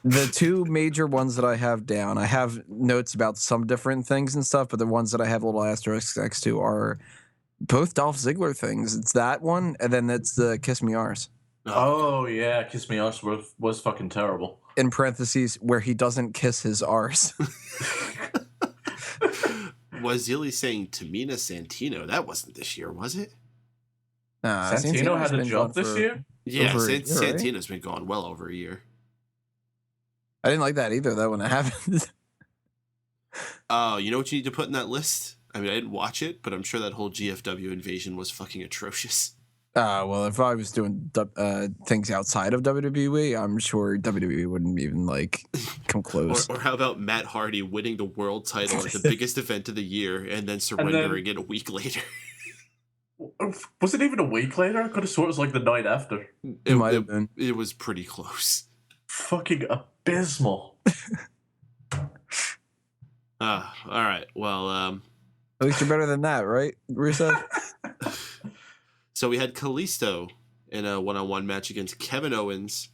The 2 major ones that I have down, I have notes about some different things and stuff, but the ones that I have little asterisks next to are both Dolph Ziggler things. It's that one, and then it's the Kiss Me R's. Oh yeah, Kiss Me Us was fucking terrible. In parentheses, where he doesn't kiss his R's. Was Zilly saying Tamina Santino? That wasn't this year, was it? Santino had a job this year? Yeah, Over a year, right? Santino's been gone well over a year. I didn't like that either, though, when it happened. Oh, you know what you need to put in that list? I mean, I didn't watch it, but I'm sure that whole GFW invasion was fucking atrocious. Well, if I was doing things outside of WWE, I'm sure WWE wouldn't even like come close. Or how about Matt Hardy winning the world title at the biggest event of the year and then surrendering it a week later? Was it even a week later? I could have sworn it was like the night after. It might have been. It was pretty close. Fucking abysmal. All right. Well, At least you're better than that, right, Rusev? so we had Kalisto in a one-on-one match against Kevin Owens.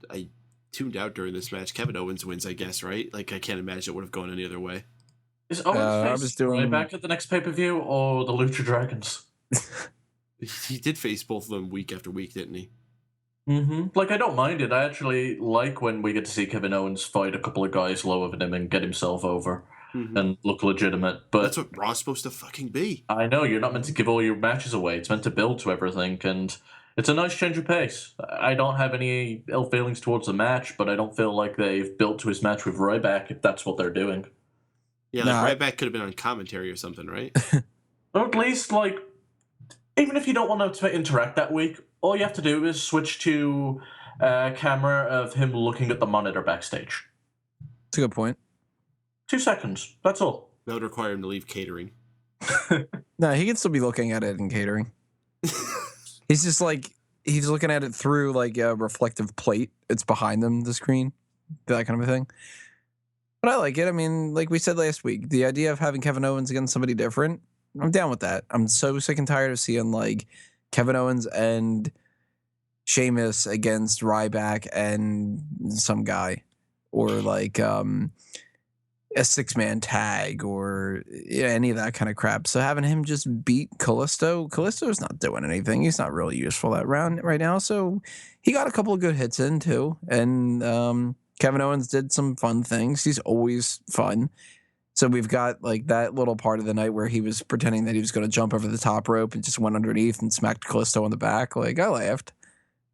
I tuned out during this match. Kevin Owens wins, I guess, right? Like, I can't imagine it would have gone any other way. Is Owens face Ryback at the next pay-per-view or the Lucha Dragons? He did face both of them week after week, didn't he? Mm-hmm. Like, I don't mind it. I actually like when we get to see Kevin Owens fight a couple of guys lower than him and get himself over and look legitimate. But that's what Raw's supposed to fucking be. I know, you're not meant to give all your matches away. It's meant to build to everything, and it's a nice change of pace. I don't have any ill feelings towards the match, but I don't feel like they've built to his match with Ryback if that's what they're doing. Yeah, like Ryback could have been on commentary or something, right? Or at least, like, even if you don't want to interact that week, all you have to do is switch to a camera of him looking at the monitor backstage. That's a good point. 2 seconds. That's all. That would require him to leave catering. No, he can still be looking at it in catering. He's just like, he's looking at it through like a reflective plate. It's behind him, the screen, that kind of a thing. But I like it. I mean, like we said last week, the idea of having Kevin Owens against somebody different, I'm down with that. I'm so sick and tired of seeing like Kevin Owens and Sheamus against Ryback and some guy, or like a 6-man tag, or any of that kind of crap. So having him just beat Kalisto's not doing anything. He's not really useful that round right now. So he got a couple of good hits in too, and Kevin Owens did some fun things. He's always fun. So we've got like that little part of the night where he was pretending that he was going to jump over the top rope and just went underneath and smacked Kalisto on the back. Like, I laughed.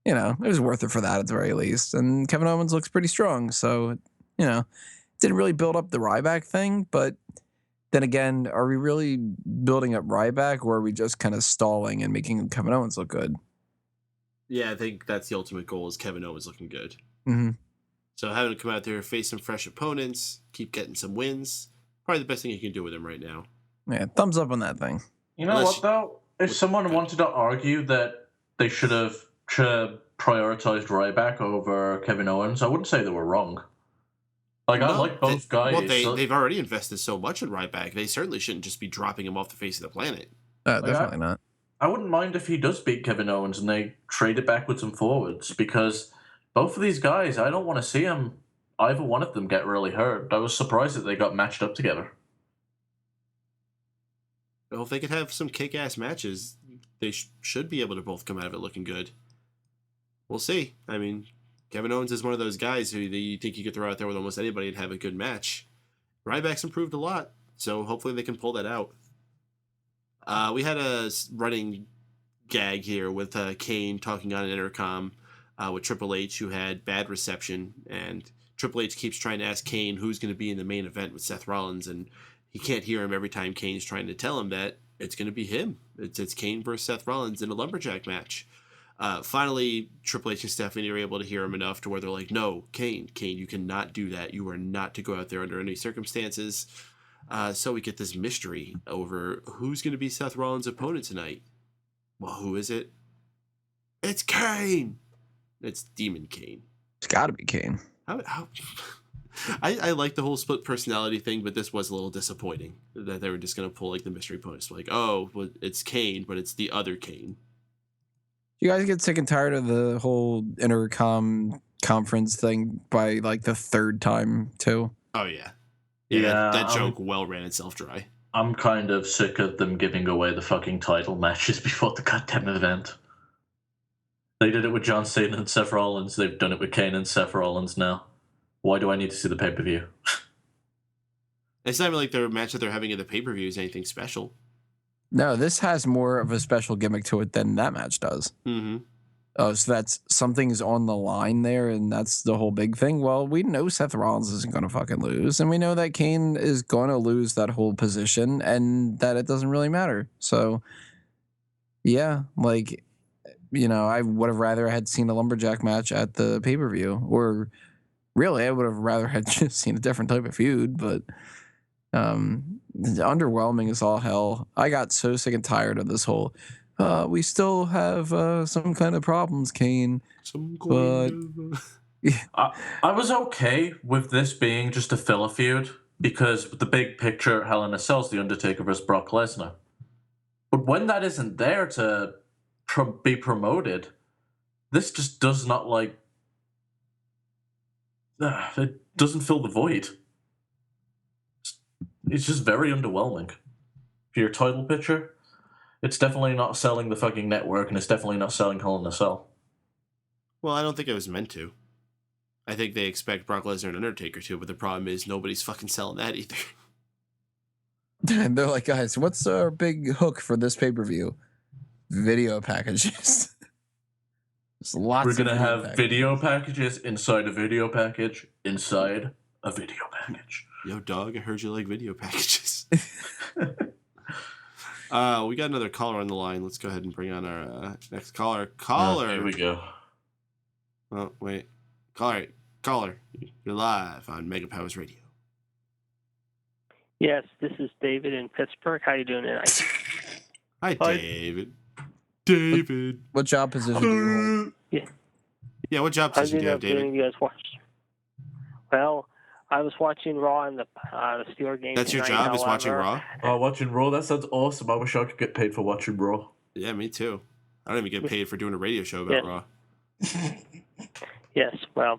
You know, it was worth it for that at the very least. And Kevin Owens looks pretty strong. So, you know, didn't really build up the Ryback thing. But then again, are we really building up Ryback, or are we just kind of stalling and making Kevin Owens look good? Yeah, I think that's the ultimate goal, is Kevin Owens looking good. Mm-hmm. So having him come out there, face some fresh opponents, keep getting some wins, probably the best thing you can do with him right now. Yeah, thumbs up on that thing. You know what, though? If someone wanted to argue that they should have prioritized Ryback over Kevin Owens, I wouldn't say they were wrong. Like, I like both guys. Well, they've already invested so much in Ryback. They certainly shouldn't just be dropping him off the face of the planet. Definitely not. I wouldn't mind if he does beat Kevin Owens and they trade it backwards and forwards, because both of these guys, I don't want to see either one of them get really hurt. I was surprised that they got matched up together. Well, if they could have some kick-ass matches, they should be able to both come out of it looking good. We'll see. I mean, Kevin Owens is one of those guys who you think you could throw out there with almost anybody and have a good match. Ryback's improved a lot, so hopefully they can pull that out. We had a running gag here with Kane talking on an intercom with Triple H, who had bad reception, and Triple H keeps trying to ask Kane who's going to be in the main event with Seth Rollins, and he can't hear him every time Kane's trying to tell him that it's going to be him. It's Kane versus Seth Rollins in a Lumberjack match. Finally, Triple H and Stephanie are able to hear him enough to where they're like, no, Kane, you cannot do that. You are not to go out there under any circumstances. So we get this mystery over who's going to be Seth Rollins' opponent tonight. Well, who is it? It's Kane! It's Demon Kane. It's got to be Kane. I like the whole split personality thing, but this was a little disappointing that they were just going to pull like the mystery post. Like, oh, well, it's Kane, but it's the other Kane. You guys get sick and tired of the whole intercom conference thing by like the third time too? Oh, yeah. Yeah, that joke well ran itself dry. I'm kind of sick of them giving away the fucking title matches before the goddamn event. They did it with John Cena and Seth Rollins. They've done it with Kane and Seth Rollins now. Why do I need to see the pay-per-view? It's not even like their match that they're having at the pay-per-view is anything special. No, this has more of a special gimmick to it than that match does. Mm-hmm. Oh, so that's something's on the line there, and that's the whole big thing. Well, we know Seth Rollins isn't going to fucking lose, and we know that Kane is going to lose that whole position, and that it doesn't really matter. So, yeah, like, you know, I would have rather had seen a Lumberjack match at the pay-per-view, or really, I would have rather had just seen a different type of feud, but underwhelming as all hell. I got so sick and tired of this whole we still have some kind of problems, Kane. I was okay with this being just a filler feud because the big picture Hell in a Cell's The Undertaker versus Brock Lesnar. But when that isn't there to be promoted, this just does not like... it doesn't fill the void. It's just very underwhelming. For your title picture, it's definitely not selling the fucking network, and it's definitely not selling Hell in a Cell. Well, I don't think it was meant to. I think they expect Brock Lesnar and Undertaker to, but the problem is nobody's fucking selling that either. And they're like, guys, what's our big hook for this pay-per-view? Video packages. We're going to have video packages inside a video package inside a video package. Yo, dog, I heard you like video packages. We got another caller on the line. Let's go ahead and bring on our next caller. Caller! Here we go. Oh, wait. Caller, you're live on Mega Powers Radio. Yes, this is David in Pittsburgh. How you doing tonight? Hi, David. David. What job position do you hold? Yeah, what job position do you have, David? You guys watch? Well, I was watching Raw and the Steelers game. That's your job, is watching Raw? Oh, watching Raw? That sounds awesome. I wish I could get paid for watching Raw. Yeah, me too. I don't even get paid for doing a radio show about Raw. Yes, well,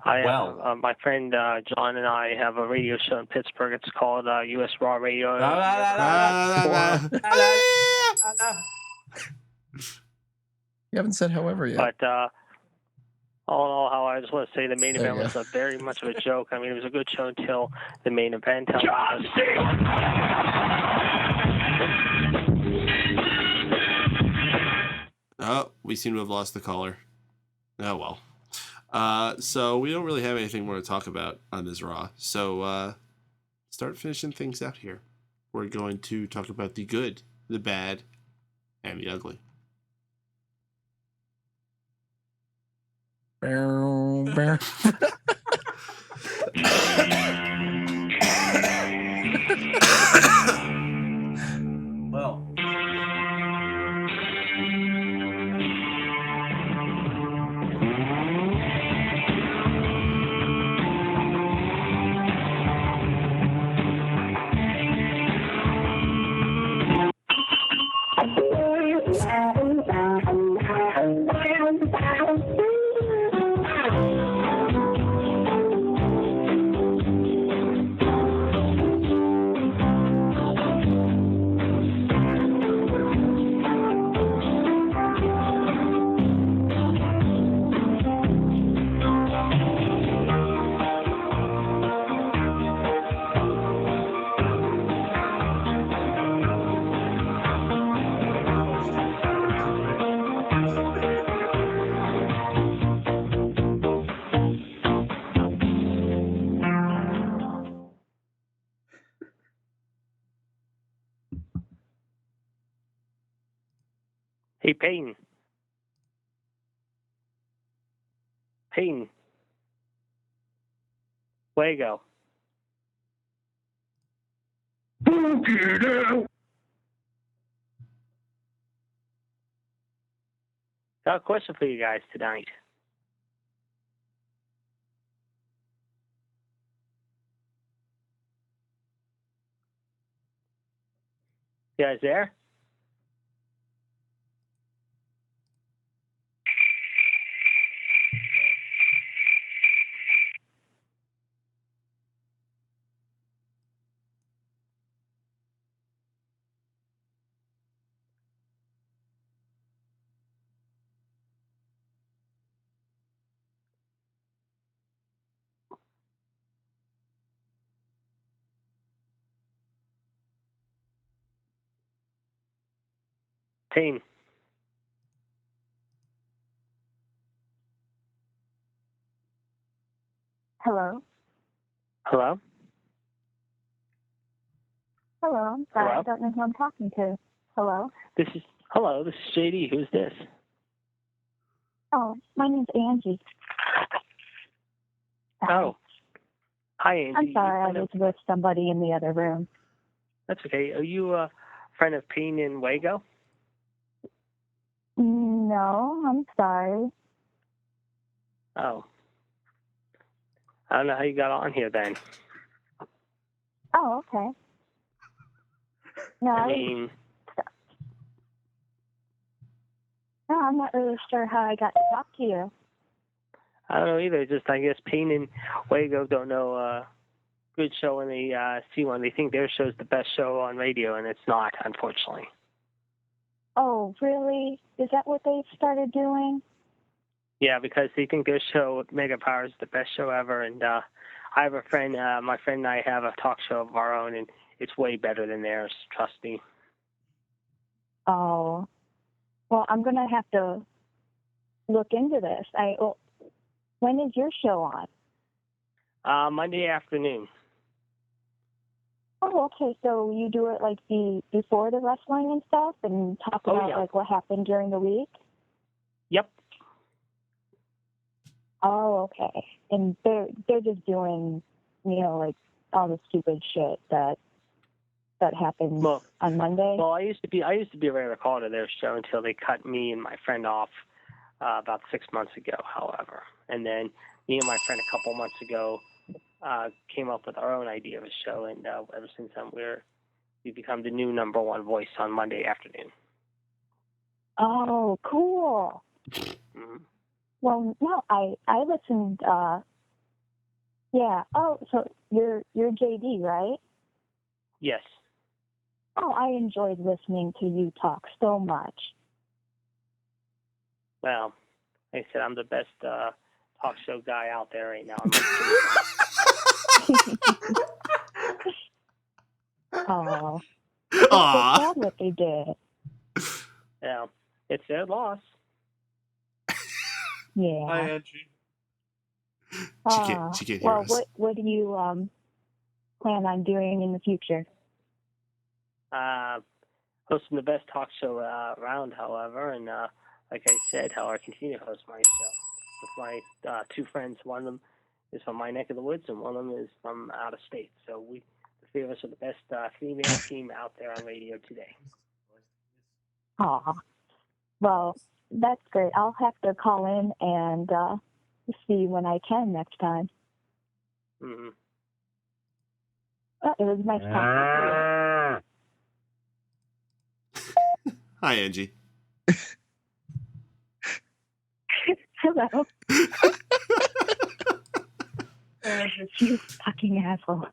my friend John and I have a radio show in Pittsburgh. It's called US Raw Radio. You haven't said however yet. But all in all, how I just want to say the main event was very much of a joke. I mean, it was a good show until the main event. Oh, we seem to have lost the caller. Oh, well. So we don't really have anything more to talk about on this Raw. So start finishing things out here. We're going to talk about the good, the bad, and the ugly. Well. Hey, Paden. Paden. Wago. Got a question for you guys tonight. You guys there? Team. Hello. Hello? Hello. I'm sorry. Hello? I don't know who I'm talking to. Hello. This is JD. Who's this? Oh, my name's Angie. Oh. Hi, Angie. I'm sorry. I was with somebody in the other room. That's okay. Are you a friend of Paden and Wago? No, I'm sorry. Oh. I don't know how you got on here then. Oh, okay. No, I no, I'm not really sure how I got to talk to you. I don't know either. Just I guess Paden and Wago don't know a good show when they see one. They think their show's the best show on radio, and it's not, unfortunately. Oh, really? Is that what they've started doing? Yeah, because they think their show, Mega Power, is the best show ever. And I have a friend, my friend and I have a talk show of our own, and it's way better than theirs. Trust me. Oh, well, I'm gonna have to look into this. When is your show on? Monday afternoon. Oh, okay. So you do it like before the wrestling and stuff, and talk Oh, about yeah. like what happened during the week. Yep. Oh, okay. And they're just doing, like all the stupid shit that happens on Monday. Well, I used to be a regular caller to their show until they cut me and my friend off about 6 months ago. However, and then me and my friend a couple months ago came up with our own idea of a show, and ever since then we've become the new number one voice on Monday afternoon. Oh, cool. Mm-hmm. Well, no, I listened. Yeah. Oh, so you're JD, right? Yes. Oh, I enjoyed listening to you talk so much. Well, like I said, I'm the best talk show guy out there right now. Oh, Aw. it's so sad what they did. Yeah, it's their loss. Yeah. Hi, Angie. She can't hear us. What do you plan on doing in the future? Hosting the best talk show around, however, and like I said, I continue to host my show with my two friends. One of them is from my neck of the woods, and one of them is from out of state. So the three of us are the best female team out there on radio today. Aw. Well, that's great. I'll have to call in and see when I can next time. Mm-hmm. Oh, it was nice talking to you. Hi, Angie. Hello. You fucking asshole.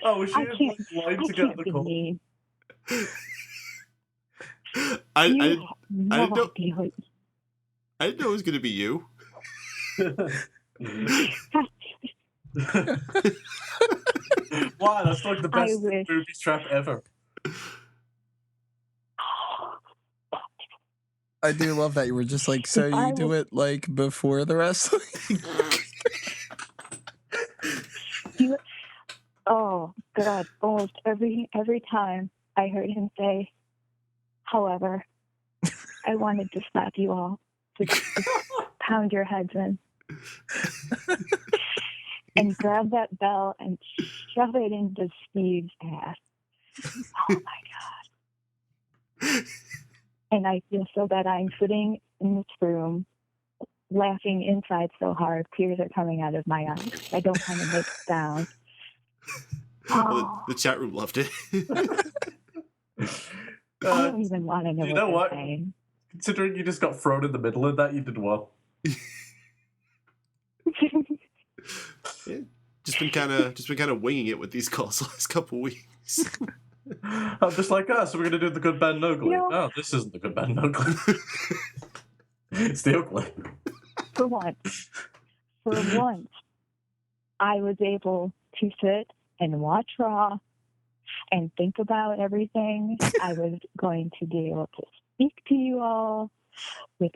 Oh, was she lying to get the be call? mean. I You didn't have no know- idea. I didn't know it was going to be you. Wow, that's like the best wish. booby trap ever. I do love that you were just like, so you do it like before the wrestling? Oh God! Almost every time I heard him say, "However, I wanted to slap you all Just pound your heads in. And grab that bell and shove it into Steve's ass. Oh my God. And I feel so bad. I'm sitting in this room laughing inside so hard. Tears are coming out of my eyes. I don't want to make a sound. Well, the chat room loved it. I don't even want to know you what know they're what? saying. Considering you just got thrown in the middle of that, you did well. Yeah. Just been kind of winging it with these calls the last couple weeks. I'm just like, so we're gonna do the good, bad, and ugly. Yeah. Oh, this isn't the good, bad, and ugly. It's the ugly. For once, I was able to sit and watch Raw and think about everything. I was going to be able to speak to you all with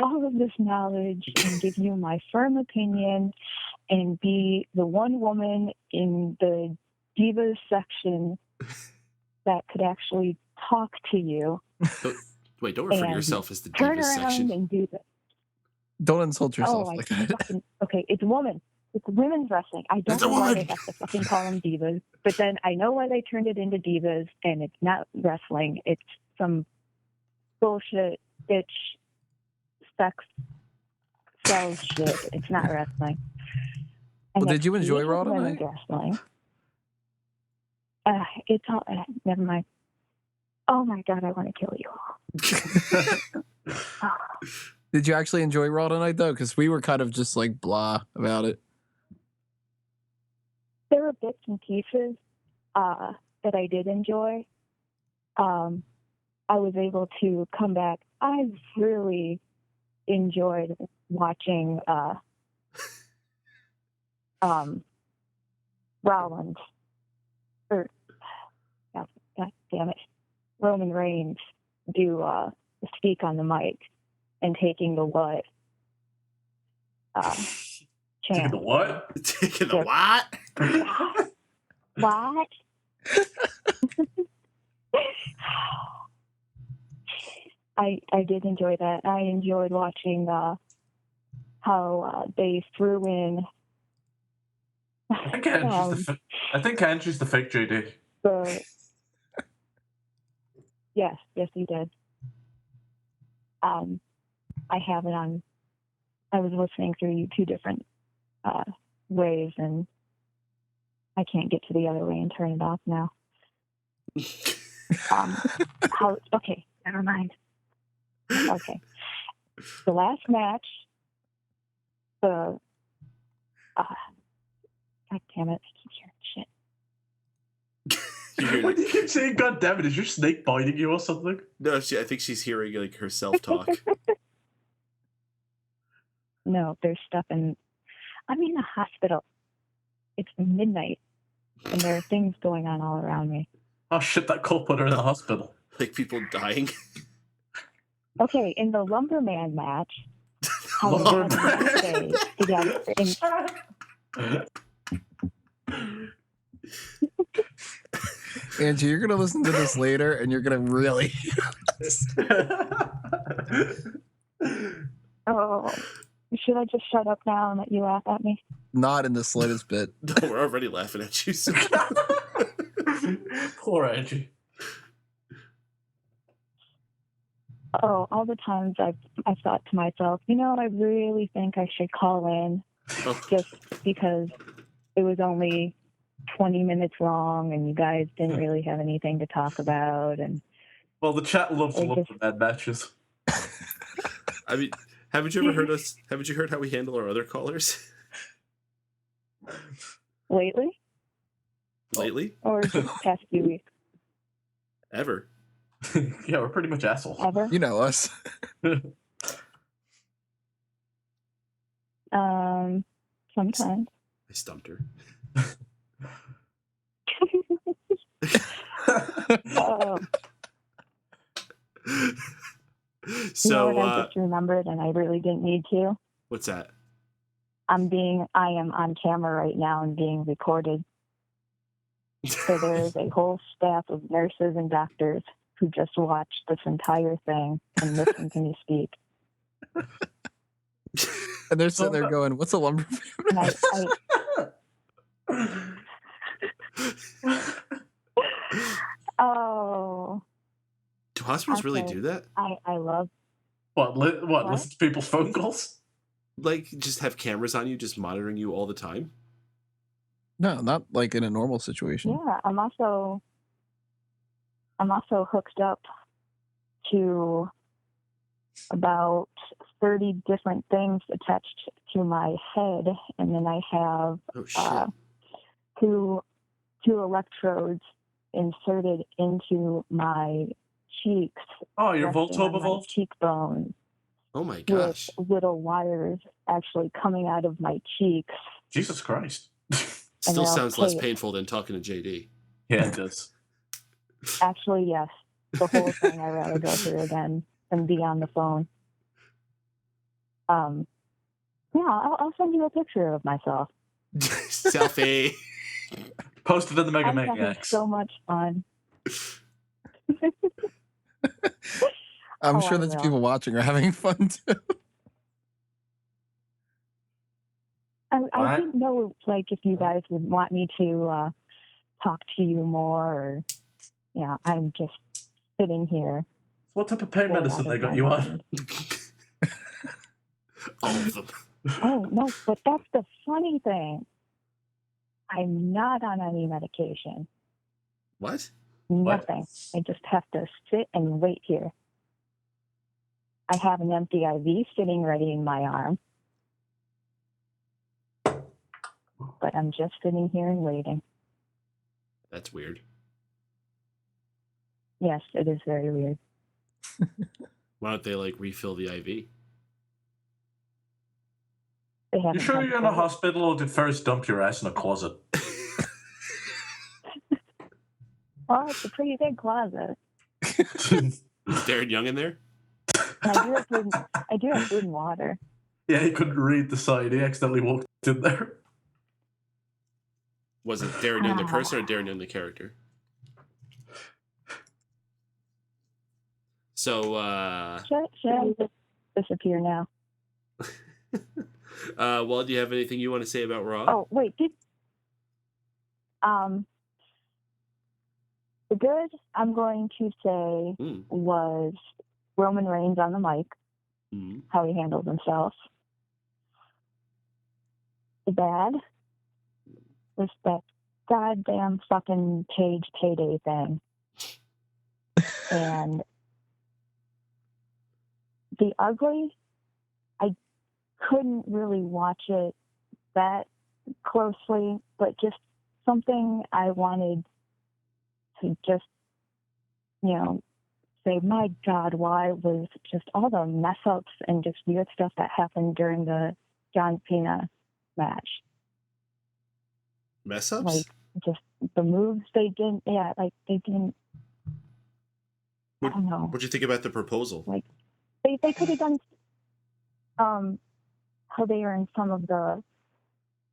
all of this knowledge and give you my firm opinion and be the one woman in the Divas section that could actually talk to you. Wait, don't refer to yourself as the turn Divas around section. and do this. Don't insult yourself Oh, like that. Okay, it's women. It's women's wrestling. I don't know why they have to fucking call them divas, but then I know why they turned it into divas, and it's not wrestling. It's some bullshit, bitch, sex, sells shit. It's not wrestling. And Well, did you enjoy it's Raw women's tonight? wrestling. It's all. Never mind. Oh my God, I want to kill you all. Did you actually enjoy Raw tonight, though? Because we were kind of just like blah about it. There were bits and pieces that I did enjoy. I was able to come back. I really enjoyed watching Rollins, or God damn it, Roman Reigns do speak on the mic and taking the what? Taking the what? Taking the what? What? I did enjoy that. I enjoyed watching how they threw in. I think Andrew's the fake JD. Yes, he did. I have it on. I was listening through two different ways, and I can't get to the other way and turn it off now. Okay, never mind. Okay, the last match. God damn it! I keep hearing shit. What do you keep saying? God damn it! Is your snake biting you or something? No, I think she's hearing like herself talk. No, there's stuff in. I'm in a hospital. It's midnight, and there are things going on all around me. Oh shit! That call put her in the hospital. Like people dying. Okay, in the Lumberman match, how they together. Angie, you're gonna listen to this later, and you're gonna really. Oh, should I just shut up now and let you laugh at me? Not in the slightest bit. No, we're already laughing at you. So. Poor Angie. Oh, all the times I've thought to myself, I really think I should call in just because it was only 20 minutes long and you guys didn't really have anything to talk about. And well, the chat loves Lumberman matches. I mean, haven't you ever heard us? Haven't you heard how we handle our other callers? Lately? Or just the past few weeks? Ever. Yeah, we're pretty much assholes. Ever? You know us. Sometimes. I stumped her. So, what I just remembered, and I really didn't need to. What's that? I am on camera right now and being recorded. So there is a whole staff of nurses and doctors who just watched this entire thing and listened to me speak. And they're sitting there going, "What's a lumber And oh, Do hospitals really Okay. do that? I love. What? What? Listen to people's phone calls? Like, just have cameras on you, just monitoring you all the time? No, not like in a normal situation. Yeah, I'm also hooked up to about 30 different things attached to my head, and then I have Oh, shit. two electrodes inserted into my cheeks, Oh, your resting Voltob on my evolved? cheekbones, Oh, my with gosh. little wires actually coming out of my cheeks. Jesus Christ. Still they'll sounds less tape. painful than talking to JD. Yeah, it does. Actually, yes, the whole thing I'd rather go through again than be on the phone. Yeah, I'll send you a picture of myself. Selfie. Posted in the Mega I'm having Maniacs. so much fun. I'm Oh, sure I there's will. people watching are having fun too. I didn't know, like, if you guys would want me to talk to you more, or, yeah, I'm just sitting here. What type of pain bored medicine out they of got my you on? mind. All of them. Oh, no, but that's the funny thing. I'm not on any medication. What? Nothing. I just have to sit and wait here. I have an empty IV sitting ready in my arm. But I'm just sitting here and waiting. That's weird. Yes, it is very weird. Why don't they, like, refill the IV? They You haven't sure come you're in a through. hospital, or did Ferris dump your ass in a closet? Well, it's a pretty big closet. Is Darren Young in there? And I do have food and water. Yeah, he couldn't read the sign. He accidentally walked in there. Was it Darren Young the person or Darren Young the character? So, Should I just disappear now? well, do you have anything you want to say about Raw? Oh, wait, the good I'm going to say was Roman Reigns on the mic, how he handled himself. The bad was that goddamn fucking Paige payday thing. And the ugly, I couldn't really watch it that closely, but just something I wanted to just, say, my God, why was just all the mess ups and just weird stuff that happened during the John Cena match. Mess ups? Like, just the moves they didn't, they didn't, I don't know. What'd you think about the proposal? Like, they could have done, how they were in some of the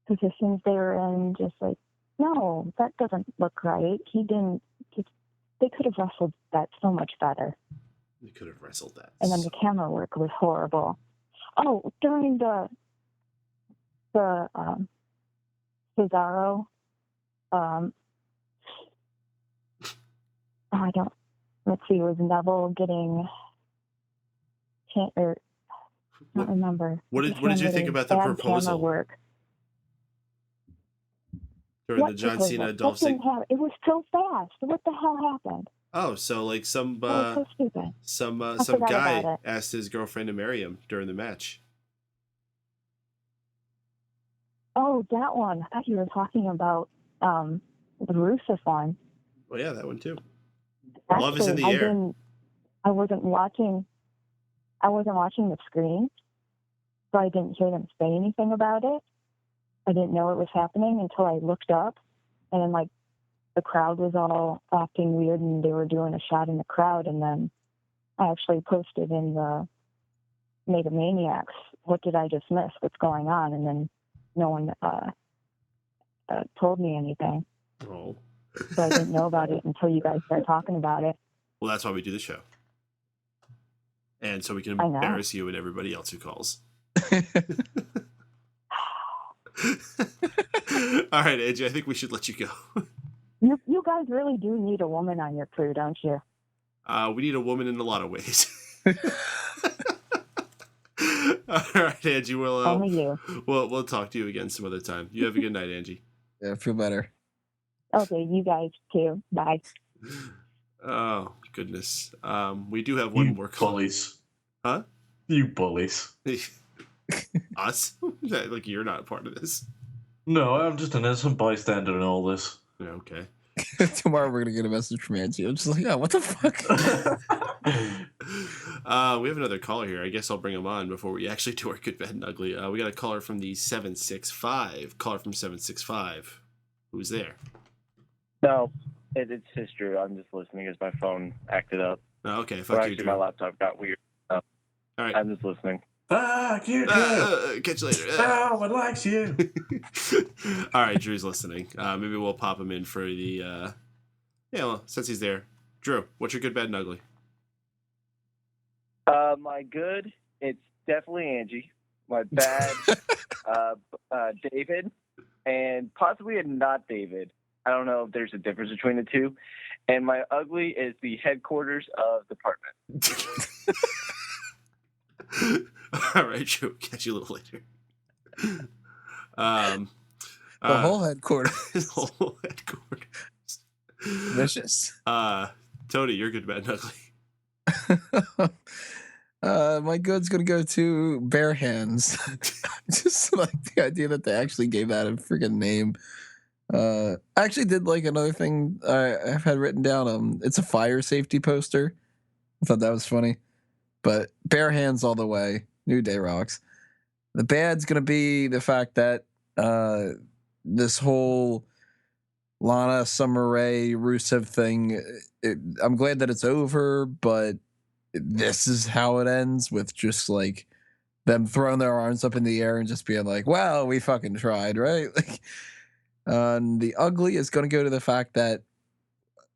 positions they were in, just like, no, that doesn't look right. They could have wrestled that so much better. They could have wrestled that. And then the camera work was horrible. Oh, during the Cesaro, let's see, was Neville getting, I don't remember. What did you think about the proposal? Work. During the John Cena Dolph Ziggler? It was so fast. What the hell happened? Oh, so like some so stupid. some forgot guy about it. asked his girlfriend to marry him during the match. Oh, that one. I thought you were talking about the Rusev one. Oh yeah, that one too. Actually, Love is in the air. I wasn't watching the screen, so I didn't hear them say anything about it. I didn't know it was happening until I looked up, and then the crowd was all acting weird, and they were doing a shot in the crowd, and then I actually posted in the Mega Maniacs, what did I just miss? What's going on? And then no one told me anything. Oh. So I didn't know about it until you guys started talking about it. Well, that's why we do the show. And so we can I know. embarrass you and everybody else who calls. All right, Angie, I think we should let you go. You guys really do need a woman on your crew, don't you? We need a woman in a lot of ways. All right, Angie, Only you. we'll talk to you again some other time. You have a good night, Angie. Yeah, I feel better. Okay, you guys too. Bye. Oh, goodness. We do have one more call. Bullies. Huh? You bullies. Us? Like, you're not a part of this. No, I'm just an innocent bystander in all this. Yeah, okay. Tomorrow we're gonna get a message from Angie. I'm just like, yeah, what the fuck? We have another caller here. I guess I'll bring him on before we actually do our good, bad, and ugly. We got a caller from the 765. Caller from 765. Who's there? No, it's Drew. I'm just listening as my phone acted up. Oh, okay, Or fuck you, actually, Drew. my laptop got weird. All right. I'm just listening. Fuck you, Drew. Catch you later. No one likes you. All right, Drew's listening. Maybe we'll pop him in for the... Yeah, well, since he's there. Drew, what's your good, bad, and ugly? My good, it's definitely Angie. My bad, David, and possibly a not David. I don't know if there's a difference between the two. And my ugly is the headquarters of the department. All right, Drew. Catch you a little later. The whole headquarters. The whole headquarters. Vicious. Tony, you're good, bad, and ugly. My good's gonna go to Bare Hands. Just like the idea that they actually gave that a freaking name. I actually did like another thing I've had written down. It's a fire safety poster. I thought that was funny. But Bare Hands all the way. New Day rocks. The bad's gonna be the fact that this whole Lana, Summer Rae, Rusev thing. I'm glad that it's over, but this is how it ends, with just like them throwing their arms up in the air and just being like, "Well, we fucking tried," right? Like, the ugly is going to go to the fact that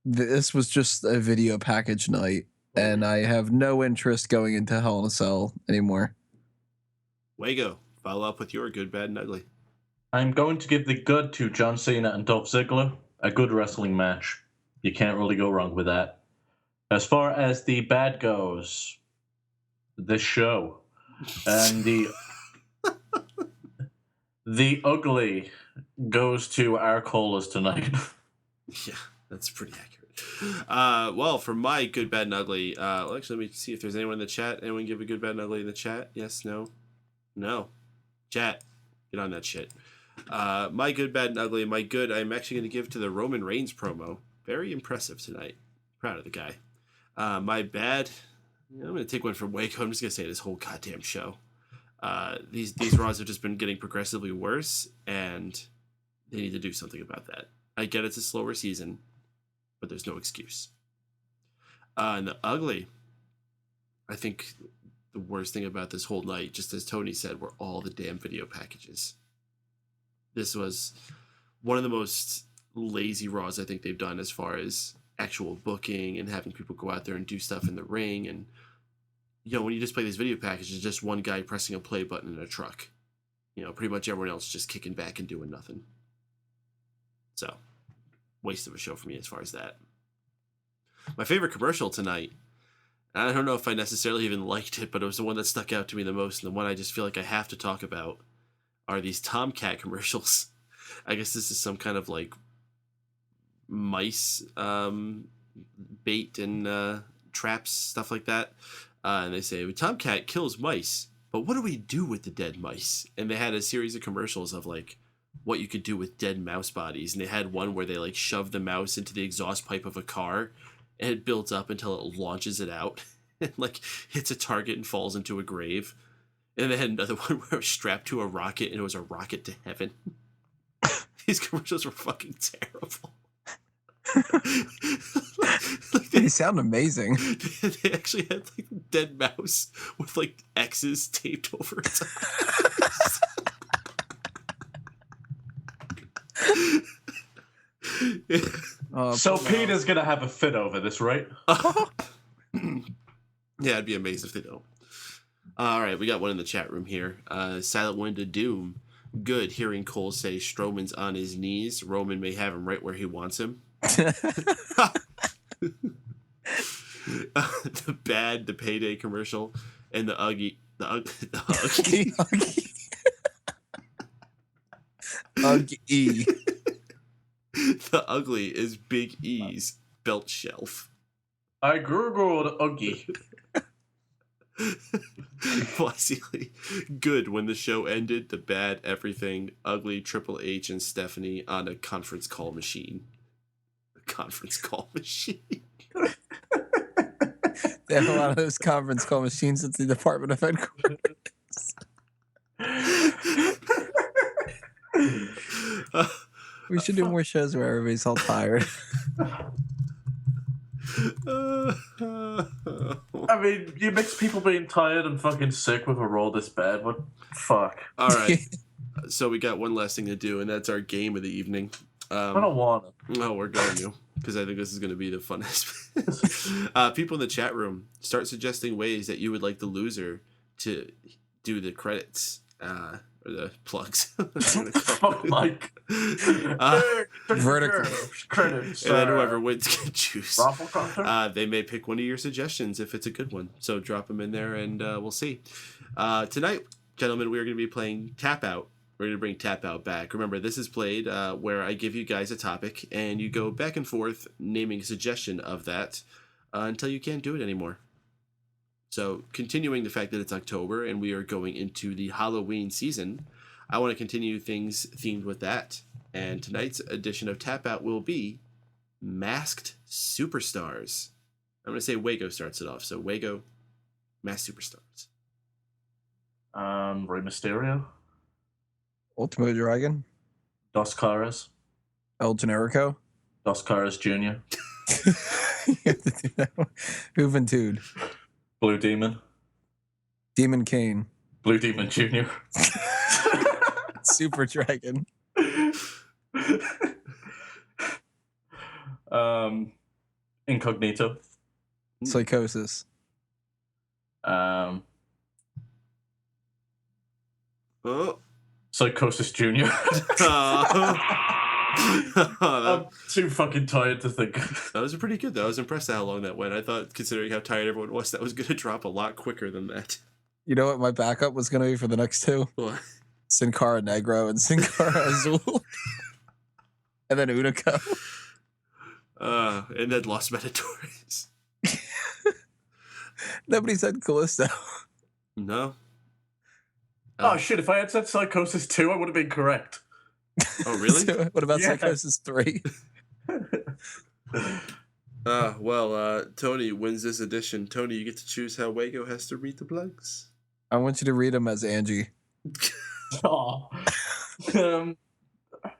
this was just a video package night, and I have no interest going into Hell in a Cell anymore. Wago, follow up with your good, bad, and ugly. I'm going to give the good to John Cena and Dolph Ziggler. A good wrestling match. You can't really go wrong with that. As far as the bad goes, this show. And the ugly goes to our callers tonight. Yeah, that's pretty accurate. Well, for my good, bad, and ugly, actually, let me see if there's anyone in the chat. Anyone give a good, bad, and ugly in the chat? Yes, no? No. Chat, get on that shit. My good, bad, and ugly. My good, I'm actually going to give to the Roman Reigns promo. Very impressive tonight. Proud of the guy. My bad, I'm going to take one from Waco. I'm just going to say this whole goddamn show. These Raws have just been getting progressively worse, and they need to do something about that. I get it's a slower season, but there's no excuse. And the ugly, I think the worst thing about this whole night, just as Tony said, were all the damn video packages. This was one of the most lazy Raws I think they've done as far as actual booking and having people go out there and do stuff in the ring. And, you know, when you just play these video packages, just one guy pressing a play button in a truck. You know, pretty much everyone else just kicking back and doing nothing. So, waste of a show for me as far as that. My favorite commercial tonight, I don't know if I necessarily even liked it, but it was the one that stuck out to me the most, and the one I just feel like I have to talk about, are these Tomcat commercials. I guess this is some kind of like mice bait and traps, stuff like that. And they say, Tomcat kills mice, but what do we do with the dead mice? And they had a series of commercials of like what you could do with dead mouse bodies. And they had one where they like shove the mouse into the exhaust pipe of a car, and it builds up until it launches it out and like hits a target and falls into a grave. And they had another one where it was strapped to a rocket, and it was a rocket to heaven. These commercials were fucking terrible. They sound amazing. They actually had like a dead mouse with like X's taped over its eyes. So Peter's gonna have a fit over this, right? Yeah, Yeah, it'd be amazing if they don't. All right, we got one in the chat room here. Silent Wind of Doom. Good. Hearing Cole say Strowman's on his knees. Roman may have him right where he wants him. The payday commercial, and the Uggy. The Uggy. The ugly is Big E's belt shelf. I googled Uggy. Basically, good when the show ended. The bad everything ugly Triple H and Stephanie on a conference call machine. A conference call machine. They have a lot of those conference call machines at the Department of Headquarters. We should do more shows where everybody's all tired. I mean, you mix people being tired and fucking sick with a role this bad. What? Fuck. All right. So we got one last thing to do, and that's our game of the evening. I don't want it. No, we're going to, because I think this is going to be the funnest. People in the chat room, start suggesting ways that you would like the loser to do the credits. Or the plugs. Fuck Mike. Vertical credits. And then whoever wins can choose. Raffle they may pick one of your suggestions if it's a good one. So drop them in there and we'll see. Tonight, gentlemen, we are going to be playing Tap Out. We're going to bring Tap Out back. Remember, this is played where I give you guys a topic and you go back and forth naming a suggestion of that until you can't do it anymore. So, continuing the fact that it's October and we are going into the Halloween season, I want to continue things themed with that. And tonight's edition of Tap Out will be Masked Superstars. I'm going to say Wago starts it off. So, Wago, Masked Superstars. Rey Mysterio. Ultimo Dragon. Dos Caras. El Generico. Dos Caras Jr. You have to do that one. Juventud. Blue Demon. Demon Kane. Blue Demon Jr. Super Dragon. Incognito. Psychosis. Psychosis Jr. I'm too fucking tired to think. That was pretty good, though. I was impressed at how long that went. I thought, considering how tired everyone was, that was going to drop a lot quicker than that. You know what my backup was going to be for the next two? What? Sin Cara Negro and Sin Cara Azul. And then Unico. And then Los Matadores. Nobody said Kalisto. No. Oh shit, if I had said Psychosis 2, I would have been correct. Oh, really? So what about Psychosis 3? Tony wins this edition. Tony, you get to choose how Wago has to read the plugs. I want you to read them as Angie. Oh.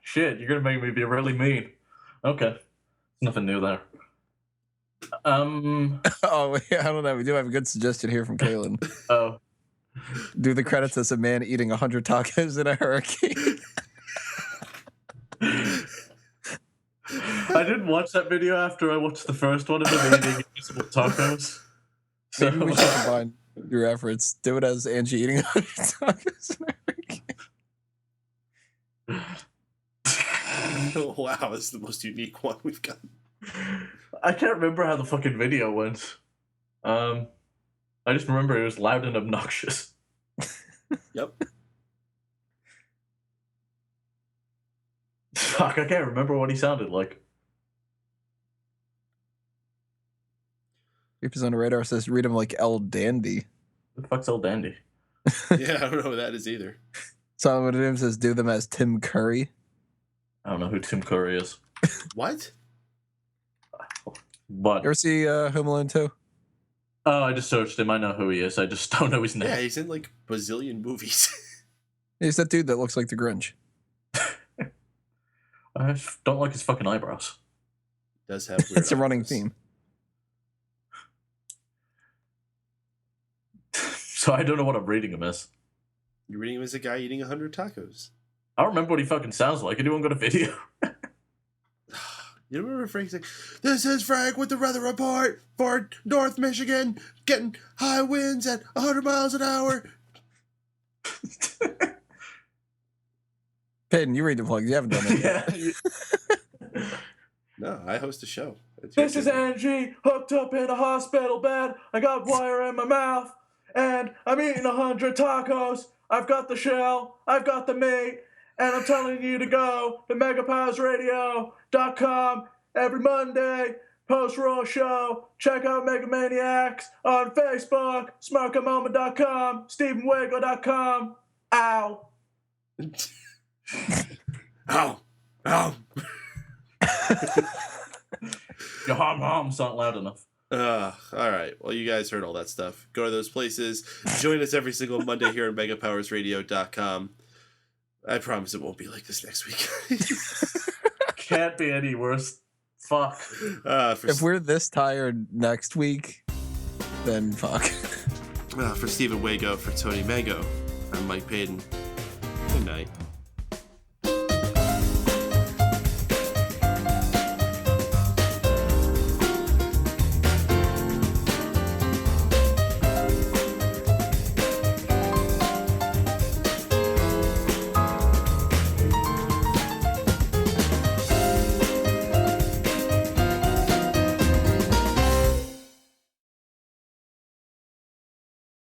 Shit, you're gonna make me be really mean. Okay. Nothing new there. Oh, wait, I don't know. We do have a good suggestion here from Kaylin. Oh. Do the credits as a man eating 100 tacos in a hurricane. I didn't watch that video after I watched the first one of him eating invisible tacos. So Maybe we should combine your efforts. Do it as Angie eating 100 tacos in a hurricane. Wow, this is the most unique one we've got. I can't remember how the fucking video went. I just remember it was loud and obnoxious. Yep. Fuck, I can't remember what he sounded like. Keepers on the radar says read him like El Dandy. Who the fuck's old Dandy? Yeah, I don't know who that is either. Solomon Adams says do them as Tim Curry. I don't know who Tim Curry is. What? What? You ever see Home Alone 2? Oh, I just searched him. I know who he is. I just don't know his name. Yeah, he's in like bazillion movies. He's that dude that looks like the Grinch. I just don't like his fucking eyebrows. Does have weird It's a running eyebrows. theme. So I don't know what I'm reading him as. You're reading him as a guy eating 100 tacos. I don't remember what he fucking sounds like. Anyone got a video? You remember Frank's like, "This is Frank with the weather report for North Michigan, getting high winds at 100 miles an hour." Paden, you read the plugs. You haven't done it yet. No, I host a show. This is Angie, hooked up in a hospital bed. I got wire in my mouth, and I'm eating 100 tacos. I've got the shell, I've got the meat, and I'm telling you to go to megapowsradio.com every Monday, post-Raw show. Check out Megamaniacs on Facebook, smarkamoment.com, StephenWago.com. Ow. Ow. Ow. Your hums aren't loud enough. All right. Well, you guys heard all that stuff. Go to those places. Join us every single Monday here on megapowersradio.com. I promise it won't be like this next week. Can't be any worse. Fuck. If we're this tired next week, then fuck. For Stephen Wago, for Tony Mango, I'm Mike Paden. Good night.